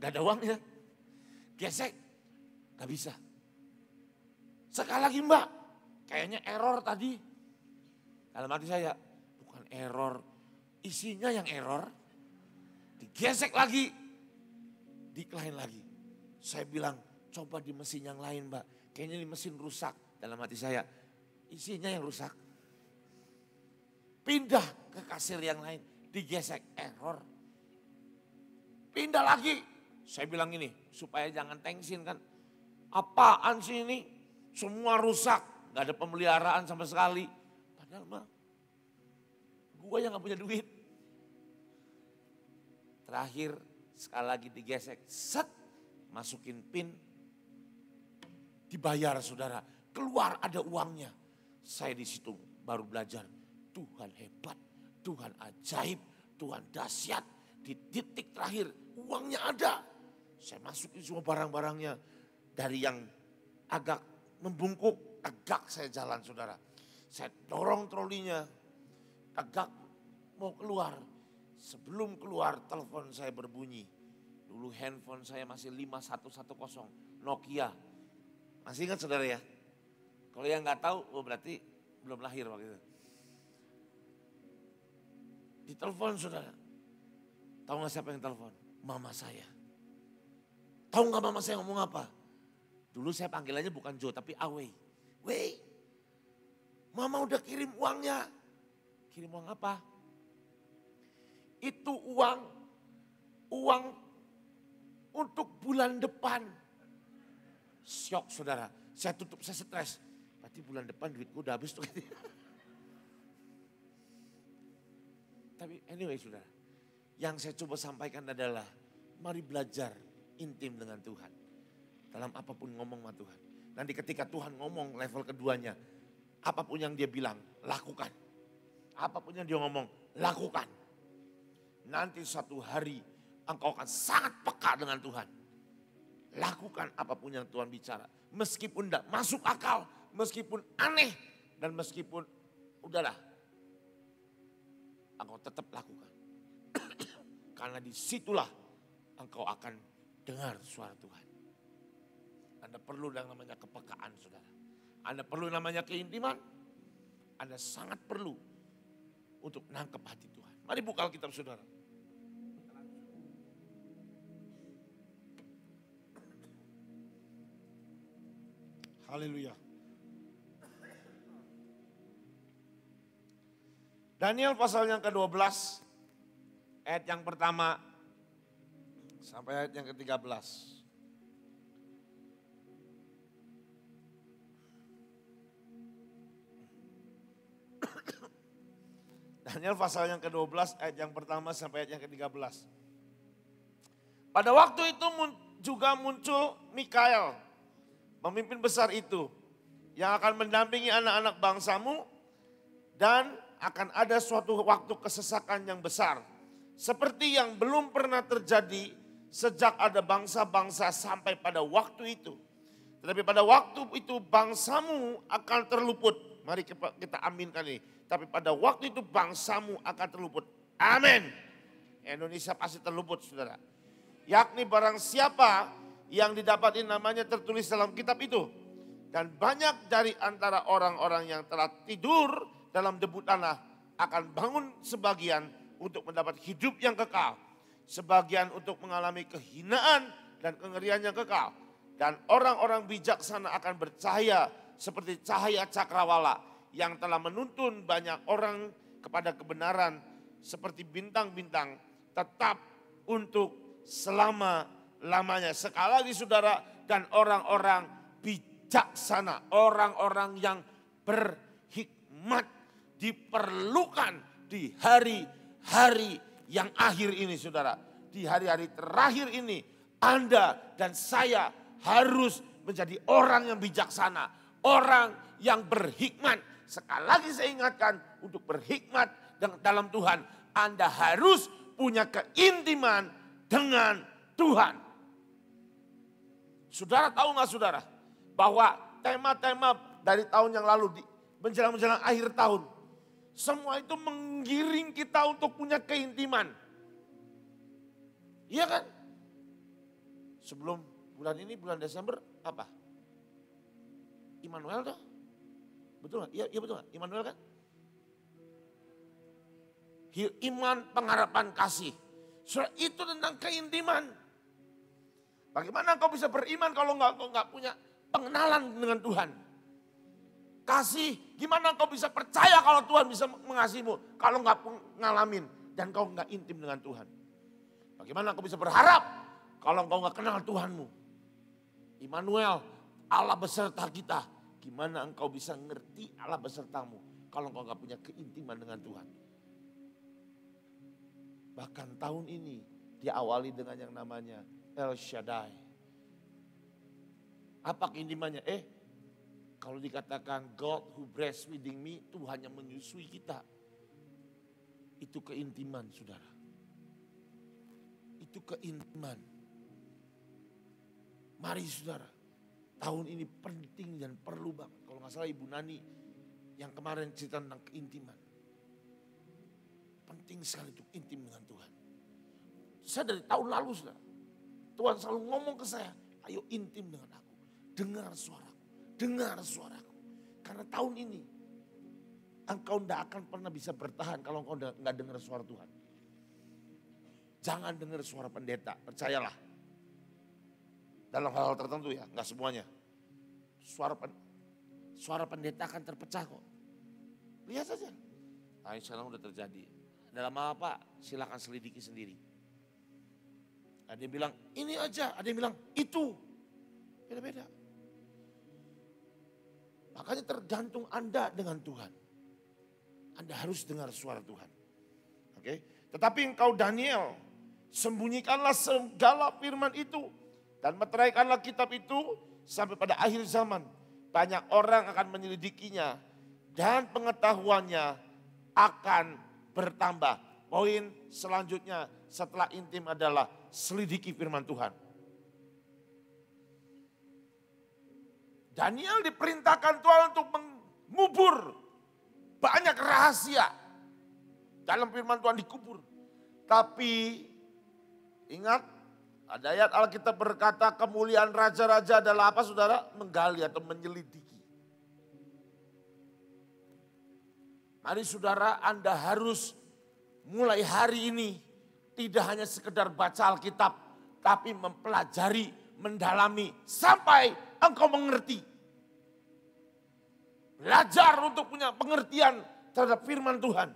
Speaker 1: Gak ada uangnya. Gesek, gak bisa. Sekali lagi mbak, kayaknya error tadi. Dalam hati saya, bukan error, isinya yang error. Digesek lagi, decline lagi. Saya bilang, coba di mesin yang lain mbak. Kayaknya di mesin rusak. Dalam hati saya, isinya yang rusak. Pindah ke kasir yang lain, digesek, error. Pindah lagi. Saya bilang ini, supaya jangan tensin kan. Apaan sih ini? Semua rusak, gak ada pemeliharaan sama sekali. Padahal mah, gue yang gak punya duit. Terakhir, sekali lagi digesek, set, masukin pin, dibayar saudara. Keluar ada uangnya. Saya di situ baru belajar, Tuhan hebat, Tuhan ajaib, Tuhan dahsyat. Di titik terakhir, uangnya ada. Saya masukin semua barang-barangnya. Dari yang agak membungkuk, tegak saya jalan saudara. Saya dorong trolinya, tegak mau keluar. Sebelum keluar telepon saya berbunyi. Dulu handphone saya masih 5110 Nokia. Masih ingat saudara ya? Kalau yang nggak tahu, oh berarti belum lahir waktu itu. Ditelepon saudara. Tahu nggak siapa yang telepon? Mama saya. Tahu nggak mama saya ngomong apa? Dulu saya panggilannya bukan Joe tapi Awei. Wei, mama udah kirim uangnya. Kirim uang apa? Itu uang untuk bulan depan. Syok saudara, saya tutup, saya stres. Berarti bulan depan duitku udah habis tuh. Tapi anyway saudara, yang saya coba sampaikan adalah mari belajar intim dengan Tuhan. Dalam apapun ngomong sama Tuhan. Nanti ketika Tuhan ngomong level keduanya, apapun yang dia bilang, lakukan. Apapun yang dia ngomong, lakukan. Nanti suatu hari engkau akan sangat peka dengan Tuhan. Lakukan apapun yang Tuhan bicara. Meskipun tidak masuk akal, meskipun aneh, dan meskipun udahlah. Engkau tetap lakukan. Karena disitulah engkau akan dengar suara Tuhan. Anda perlu yang namanya kepekaan saudara. Anda perlu namanya keintiman. Anda sangat perlu untuk nangkep hati Tuhan. Mari buka Alkitab saudara. Haleluya. Daniel pasal yang ke-12, ayat yang pertama sampai ayat yang ke-13. Daniel pasal yang ke-12 ayat yang pertama sampai ayat yang ke-13. Pada waktu itu juga muncul Mikael, pemimpin besar itu, yang akan mendampingi anak-anak bangsamu dan akan ada suatu waktu kesesakan yang besar. Seperti yang belum pernah terjadi sejak ada bangsa-bangsa sampai pada waktu itu. Tetapi pada waktu itu bangsamu akan terluput. Mari kita aminkan ini. Tapi pada waktu itu bangsamu akan terluput. Amin. Indonesia pasti terluput saudara. Yakni barang siapa yang didapati namanya tertulis dalam kitab itu. Dan banyak dari antara orang-orang yang telah tidur dalam debu tanah akan bangun sebagian untuk mendapat hidup yang kekal. Sebagian untuk mengalami kehinaan dan kengerian yang kekal. Dan orang-orang bijaksana akan bercahaya seperti cahaya cakrawala yang telah menuntun banyak orang kepada kebenaran seperti bintang-bintang tetap untuk selama-lamanya. Sekali lagi saudara, dan orang-orang bijaksana, orang-orang yang berhikmat diperlukan di hari-hari yang akhir ini saudara. Di hari-hari terakhir ini Anda dan saya harus menjadi orang yang bijaksana, orang yang berhikmat. Sekali lagi saya ingatkan, untuk berhikmat dalam Tuhan, Anda harus punya keintiman dengan Tuhan. Saudara tahu nggak saudara, bahwa tema-tema dari tahun yang lalu, menjelang akhir tahun, semua itu menggiring kita untuk punya keintiman. Iya kan? Sebelum bulan ini, bulan Desember, apa? Immanuel tuh. Betul gak? Iya betul gak? Immanuel kan? Iman, pengharapan, kasih. Soal itu tentang keintiman. Bagaimana kau bisa beriman kalau nggak punya pengenalan dengan Tuhan? kasih. Gimana engkau bisa percaya kalau Tuhan bisa mengasihimu kalau nggak ngalamin dan kau nggak intim dengan Tuhan? Bagaimana engkau bisa berharap kalau engkau nggak kenal Tuhanmu? Immanuel, Allah beserta kita. Gimana engkau bisa ngerti Allah besertamu kalau engkau nggak punya keintiman dengan Tuhan? Bahkan tahun ini diawali dengan yang namanya El Shaddai. Apa keintimannya? Kalau dikatakan God who breastfeeding me, Tuhan yang menyusui kita. Itu keintiman, saudara. Itu keintiman. Mari saudara, tahun ini penting dan perlu banget. Kalau nggak salah Ibu Nani yang kemarin cerita tentang keintiman. Penting sekali untuk intim dengan Tuhan. Saya dari tahun lalu saudara, Tuhan selalu ngomong ke saya, ayo intim dengan aku. Dengar suaraku, dengar suaraku. Karena tahun ini engkau tidak akan pernah bisa bertahan kalau engkau nggak dengar suara Tuhan. Jangan dengar suara pendeta, percayalah. Dalam hal-hal tertentu ya, nggak semuanya. Suara pendeta akan terpecah kok. Lihat saja. Nah, sekarang udah terjadi. Dalam apa? Silakan selidiki sendiri. Ada yang bilang ini aja, ada yang bilang itu. Beda-beda. Makanya tergantung Anda dengan Tuhan. Anda harus dengar suara Tuhan. Oke? Tetapi engkau Daniel, sembunyikanlah segala firman itu dan meteraikanlah kitab itu sampai pada akhir zaman. Banyak orang akan menyelidikinya dan pengetahuannya akan bertambah. Poin selanjutnya setelah intim adalah selidiki firman Tuhan. Daniel diperintahkan Tuhan untuk mengubur banyak rahasia dalam firman Tuhan dikubur. Tapi ingat, ada ayat Alkitab berkata kemuliaan raja-raja adalah apa saudara? Menggali atau menyelidiki. Mari saudara, Anda harus mulai hari ini tidak hanya sekedar baca Alkitab, tapi mempelajari, mendalami sampai engkau mengerti. Belajar untuk punya pengertian terhadap firman Tuhan.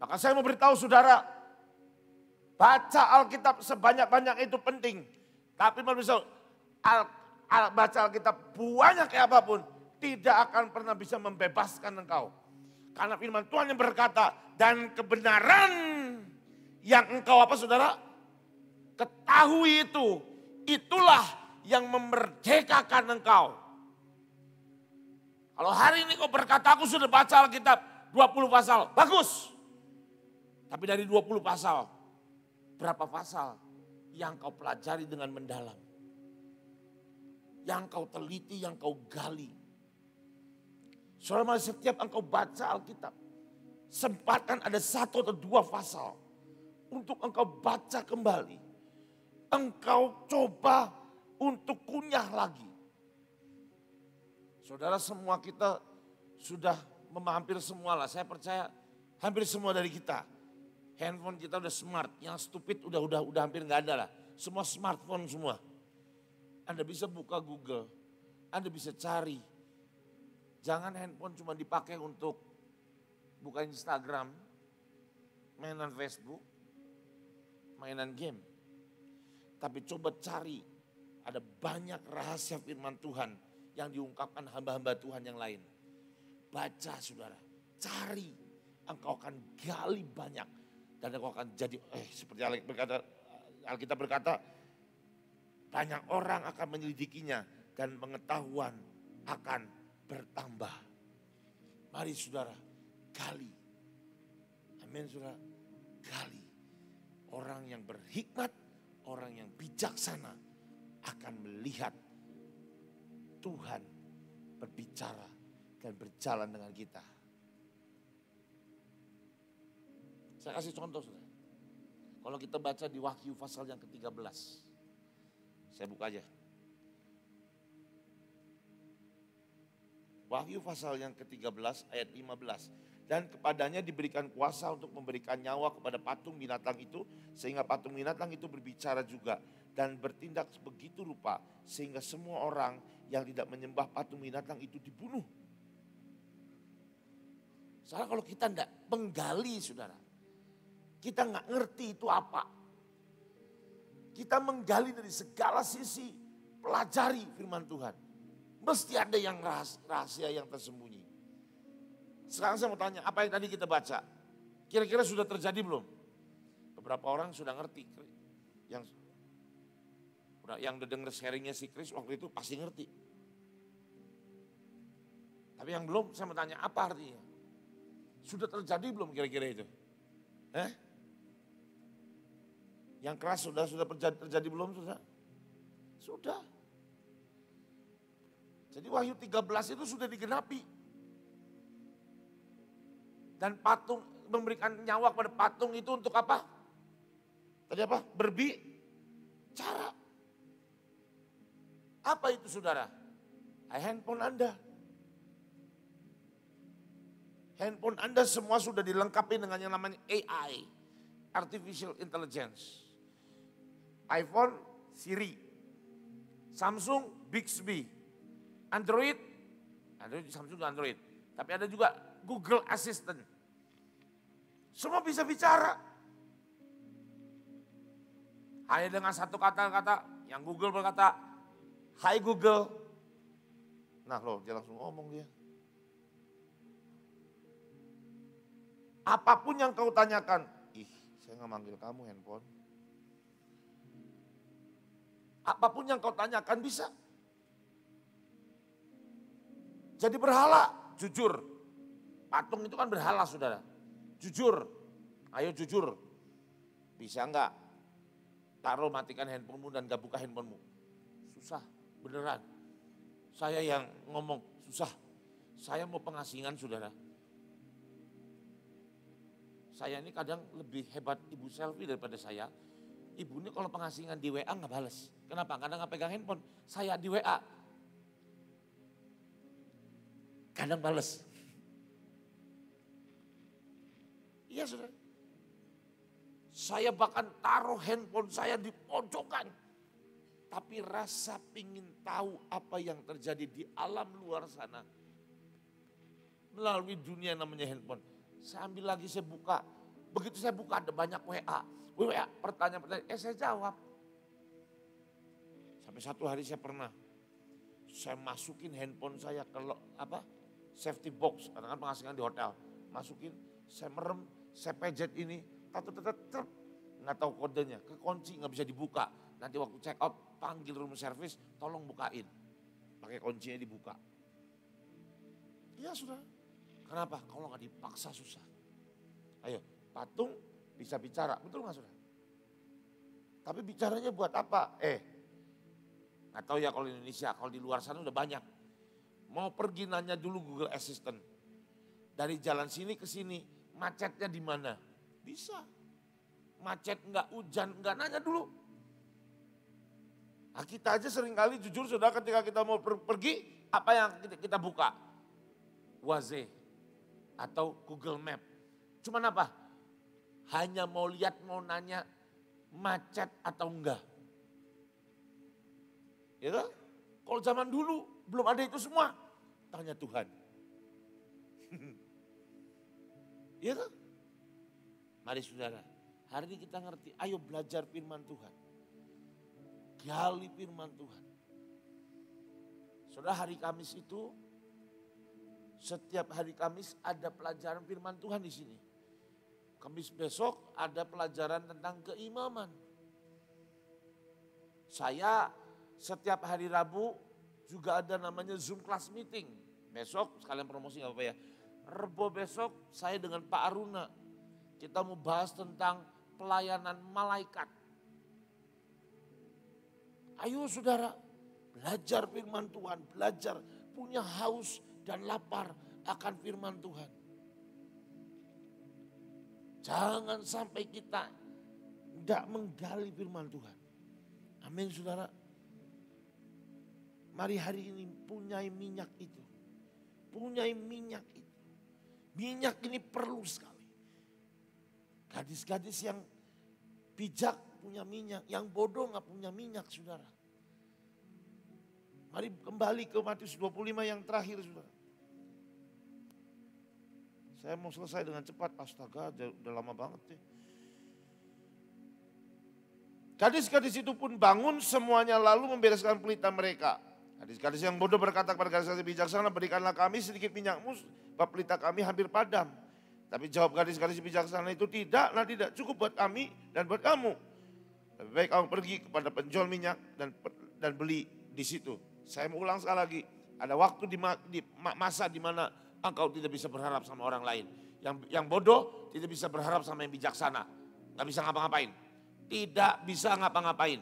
Speaker 1: Maka saya mau beritahu saudara, baca Alkitab sebanyak-banyak itu penting. Tapi baca Alkitab banyak kayak apapun, tidak akan pernah bisa membebaskan engkau. Karena firman Tuhan yang berkata, dan kebenaran yang engkau apa saudara? Ketahui itu, itulah yang memerdekakan engkau. Kalau hari ini kau berkata, aku sudah baca Alkitab 20 pasal, bagus. Tapi dari 20 pasal, berapa pasal yang kau pelajari dengan mendalam? Yang kau teliti, yang kau gali. Selama setiap engkau baca Alkitab, sempatkan ada 1 atau 2 pasal untuk engkau baca kembali. Engkau coba untuk kunyah lagi. Saudara, semua kita sudah hampir semua lah. Saya percaya hampir semua dari kita. Handphone kita udah smart, yang stupid udah hampir nggak ada lah. Semua smartphone semua. Anda bisa buka Google, Anda bisa cari. Jangan handphone cuma dipakai untuk buka Instagram, mainan Facebook, mainan game. Tapi coba cari, ada banyak rahasia firman Tuhan yang diungkapkan hamba-hamba Tuhan yang lain. Baca saudara, cari, engkau akan gali banyak. Dan engkau akan jadi, seperti Alkitab berkata, banyak orang akan menyelidikinya dan pengetahuan akan bertambah. Mari saudara, gali. Amin saudara, gali. Orang yang berhikmat, orang yang bijaksana akan melihat Tuhan berbicara dan berjalan dengan kita. Saya kasih contoh saudara. Kalau kita baca di Wahyu pasal yang ke-13. Saya buka aja. Wahyu pasal yang ke-13 ayat 15. Dan kepadanya diberikan kuasa untuk memberikan nyawa kepada patung binatang itu, sehingga patung binatang itu berbicara juga dan bertindak begitu rupa, sehingga semua orang yang tidak menyembah patung binatang itu dibunuh. Soalnya kalau kita tidak menggali, saudara, kita nggak ngerti itu apa. Kita menggali dari segala sisi, pelajari firman Tuhan. Mesti ada yang rahasia yang tersembunyi. Sekarang saya mau tanya, apa yang tadi kita baca? Kira-kira sudah terjadi belum? Beberapa orang sudah ngerti. Yang udah denger sharingnya si Chris waktu itu pasti ngerti. Tapi yang belum, saya mau tanya, apa artinya? Sudah terjadi belum kira-kira itu? Yang keras sudah terjadi belum? Sudah. Jadi Wahyu 13 itu sudah digenapi. Dan patung, memberikan nyawa kepada patung itu untuk apa? Tadi apa? Berbicara. Apa itu saudara? Handphone Anda. Handphone Anda semua sudah dilengkapi dengan yang namanya AI. Artificial Intelligence. iPhone, Siri. Samsung, Bixby. Android, Samsung juga Android. Tapi ada juga Google Assistant. Semua bisa bicara. Hanya dengan satu kata-kata yang Google berkata, "Hai Google." Nah loh, dia langsung ngomong dia. Apapun yang kau tanyakan, saya nggak manggil kamu handphone. Apapun yang kau tanyakan bisa. Jadi berhala, jujur. Patung itu kan berhala saudara. Jujur, ayo jujur. Bisa enggak? Taruh matikan handphonemu dan gak buka handphonemu. Susah, beneran. Saya yang ngomong, susah. Saya mau pengasingan saudara. Saya ini kadang lebih hebat ibu selfie daripada saya. Ibu ini kalau pengasingan di WA gak bales. Kenapa? Kadang gak pegang handphone. Saya di WA. Kadang bales. Iya saudara. Saya bahkan taruh handphone saya di pojokan. Tapi rasa pingin tahu apa yang terjadi di alam luar sana. Melalui dunia namanya handphone. Saya ambil lagi, saya buka. Begitu saya buka ada banyak WA. Pertanyaan-pertanyaan, saya jawab. Sampai satu hari saya pernah. Saya masukin handphone saya ke safety box. Karena kan pengasingan di hotel. Masukin, saya merem. Saya pejet ini, nggak tahu kodenya, kekunci nggak bisa dibuka. Nanti waktu check out, panggil room service, tolong bukain. Pakai kuncinya dibuka. Iya sudah. Kenapa? Kalau nggak dipaksa susah. Ayo, patung bisa bicara, betul nggak sudah? Tapi bicaranya buat apa? Nggak tahu ya kalau di Indonesia, kalau di luar sana udah banyak. Mau pergi nanya dulu Google Assistant. Dari jalan sini ke sini. Macetnya di mana? Bisa. Macet enggak, hujan enggak, nanya dulu. Nah, kita aja seringkali jujur saudara ketika kita mau pergi, apa yang kita buka? Waze atau Google Map. Cuman apa? Hanya mau lihat, mau nanya macet atau enggak. Ya kan? Kalau zaman dulu belum ada itu semua. Tanya Tuhan. Iya kan? Mari saudara, hari ini kita ngerti, ayo belajar firman Tuhan. Gali firman Tuhan. Saudara, hari Kamis itu, setiap hari Kamis ada pelajaran firman Tuhan di sini. Kamis besok ada pelajaran tentang keimaman. Saya setiap hari Rabu juga ada namanya Zoom class meeting. Besok sekalian promosi gak apa-apa ya. Rebo besok saya dengan Pak Aruna. Kita mau bahas tentang pelayanan malaikat. Ayo saudara, belajar firman Tuhan. Belajar, punya haus dan lapar akan firman Tuhan. Jangan sampai kita tidak menggali firman Tuhan. Amin saudara. Mari hari ini punyai minyak itu. Punyai minyak itu. Minyak ini perlu sekali. Gadis-gadis yang bijak punya minyak, yang bodoh gak punya minyak saudara. Mari kembali ke Matius 25 yang terakhir saudara. Saya mau selesai dengan cepat, astaga udah lama banget ya. Gadis-gadis itu pun bangun semuanya lalu membereskan pelita mereka. Gadis-gadis yang bodoh berkata kepada gadis-gadis bijaksana, berikanlah kami sedikit minyakmu, sebab pelita kami hampir padam. Tapi jawab gadis-gadis bijaksana itu, tidak cukup buat kami dan buat kamu. Lebih baik kamu pergi kepada penjual minyak dan beli di situ. Saya mau ulang sekali lagi, ada waktu di masa di mana engkau tidak bisa berharap sama orang lain. Yang bodoh tidak bisa berharap sama yang bijaksana. Gak bisa ngapa-ngapain. Tidak bisa ngapa-ngapain.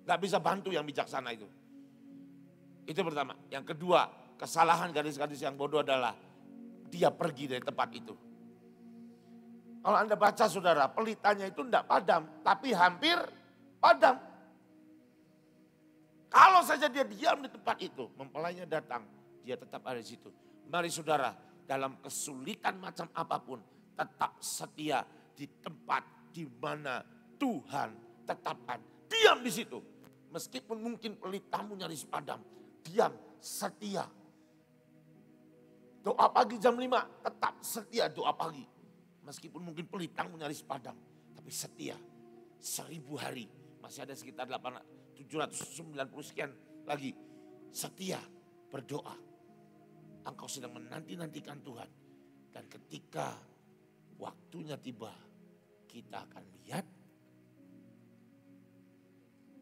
Speaker 1: Gak bisa bantu yang bijaksana itu. Itu pertama. Yang kedua, kesalahan gadis-gadis yang bodoh adalah dia pergi dari tempat itu. Kalau Anda baca saudara, pelitanya itu tidak padam, tapi hampir padam. Kalau saja dia diam di tempat itu, mempelainya datang, dia tetap ada di situ. Mari saudara, dalam kesulitan macam apapun, tetap setia di tempat di mana Tuhan tetapkan. Diam di situ. Meskipun mungkin pelitamu nyaris padam, diam, setia. Doa pagi jam 5, tetap setia doa pagi. Meskipun mungkin pelitamu nyaris padam, tapi setia. 1000 hari, masih ada sekitar 790 sekian lagi. Setia berdoa. Engkau sedang menanti-nantikan Tuhan. Dan ketika waktunya tiba, kita akan lihat.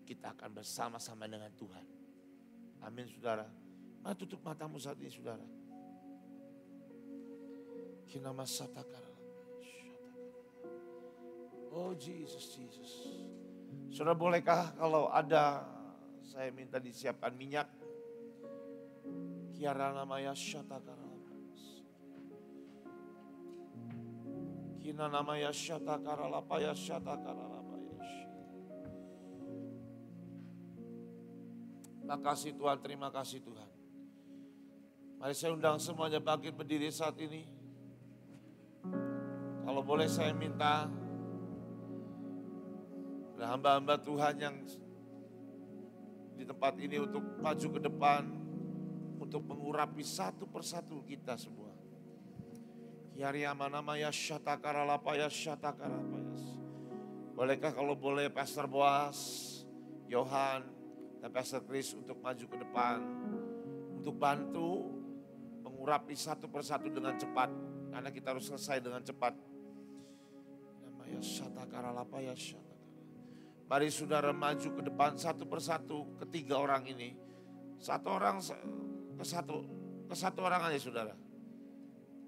Speaker 1: Kita akan bersama-sama dengan Tuhan. Amin saudara. Mari tutup matamu saat ini saudara. Kinama satakara. Oh Jesus. Saudara bolehkah kalau ada, saya minta disiapkan minyak. Kiara namanya syatakara. Kina namanya syatakara lapaya syatakara lapaya. Makasih Tuhan, terima kasih Tuhan. Mari saya undang semuanya bangkit berdiri saat ini. Kalau boleh saya minta hamba-hamba Tuhan yang di tempat ini untuk maju ke depan, untuk mengurapi satu persatu kita semua. Yariamanamaya syatakaralapaya syatakarapayas. Bolehkah kalau boleh Pastor Boas, Yohan, dan Pastor Chris untuk maju ke depan, untuk bantu mengurapi satu persatu dengan cepat, karena kita harus selesai dengan cepat. Namanya syatakaralapaya syatakarapayas. Mari saudara maju ke depan satu persatu, ketiga orang ini. Satu orang ke satu orang aja saudara.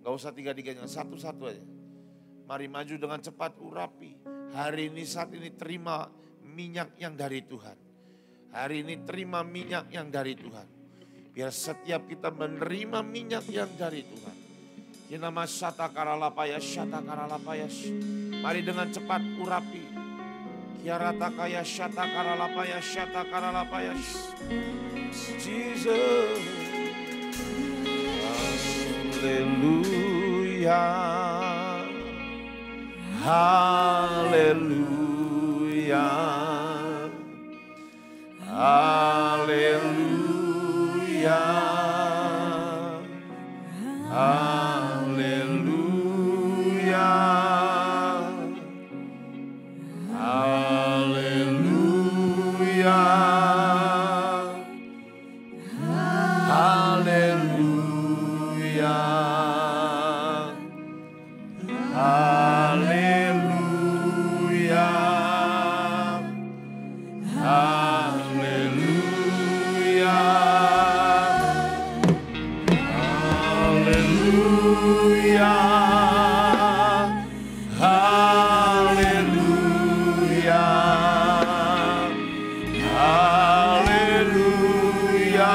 Speaker 1: Gak usah tiga-tiganya, satu-satu aja. Mari maju dengan cepat urapi. Hari ini saat ini terima minyak yang dari Tuhan. Hari ini terima minyak yang dari Tuhan. Biar setiap kita menerima minyak yang dari Tuhan. Kinama syatakaralapaya syatakaralapaya. Mari dengan cepat urapi. Kiaratakaya syatakaralapaya syatakaralapaya. Jesus. Haleluya. Haleluya. Haleluya. Haleluya. Haleluya. Haleluya. Haleluya. Haleluya. Haleluya.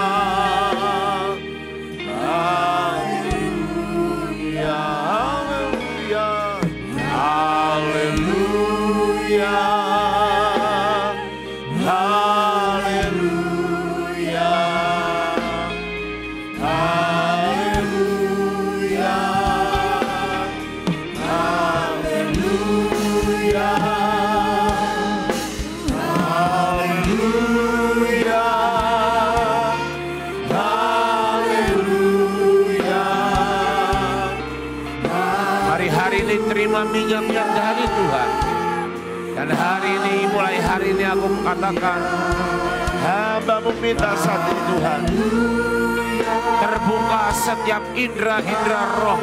Speaker 1: Haleluya. Haleluya. Haleluya. Dan hari ini, mulai hari ini aku mengatakan, hamba-Mu minta saat ini Tuhan, terbuka setiap indera-indera roh.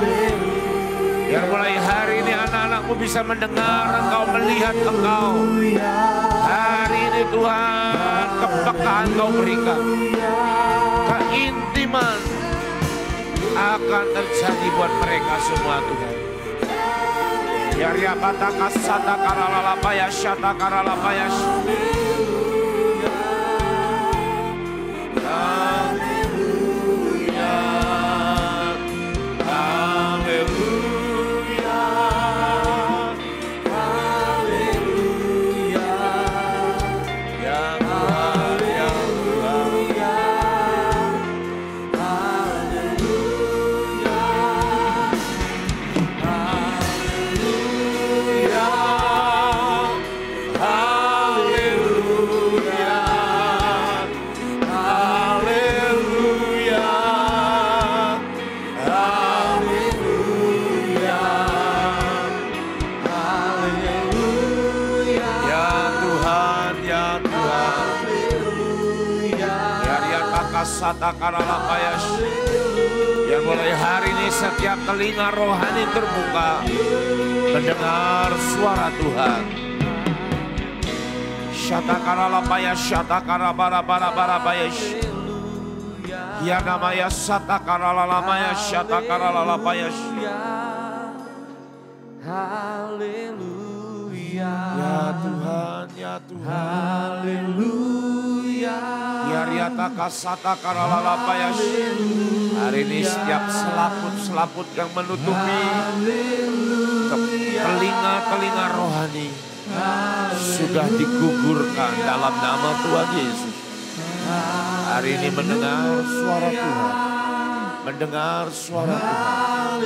Speaker 1: Biar mulai hari ini anak-anak-Mu bisa mendengar Engkau, melihat Engkau. Hari ini Tuhan, kepekaan Engkau berikan. Keintiman akan terjadi buat mereka semua Tuhan. Yaria pataka sata karalalapaya syata karalapaya. Haleluya, haleluya, haleluya, ya Tuhan, ya Sata karalapayas. Yang mulai hari ini setiap telinga rohani terbuka mendengar suara Tuhan. Syata karalapayas, syata karabara-bara-bara-bayas. Ya namanya sata karalalamaya, syata karalalapayas. Haleluya. Ya Tuhan, ya Tuhan. Haleluya. Yariata kasata karalalapayas. Hari ini setiap selaput-selaput yang menutupi telinga-telinga rohani sudah digugurkan dalam nama Tuhan Yesus. Hari ini mendengar suara Tuhan, mendengar suara Tuhan.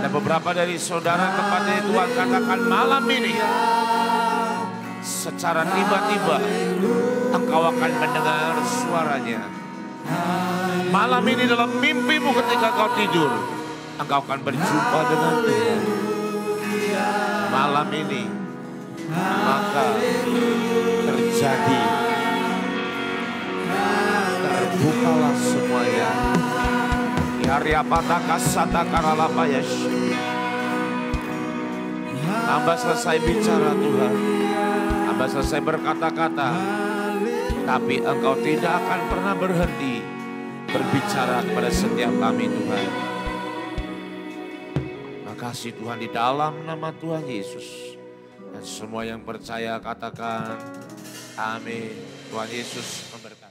Speaker 1: Ada beberapa dari saudara tempatnya Tuhan katakan malam ini secara tiba-tiba engkau akan mendengar suaranya. Malam ini dalam mimpimu ketika kau tidur, engkau akan berjumpa dengan Tuhan. Malam ini maka terjadi, terbukalah semuanya. Yaria pataka sata karalapayas. Hamba selesai bicara Tuhan, hamba selesai berkata-kata, tapi Engkau tidak akan pernah berhenti berbicara kepada setiap kami Tuhan. Makasih Tuhan di dalam nama Tuhan Yesus. Dan semua yang percaya katakan amin. Tuhan Yesus memberkati.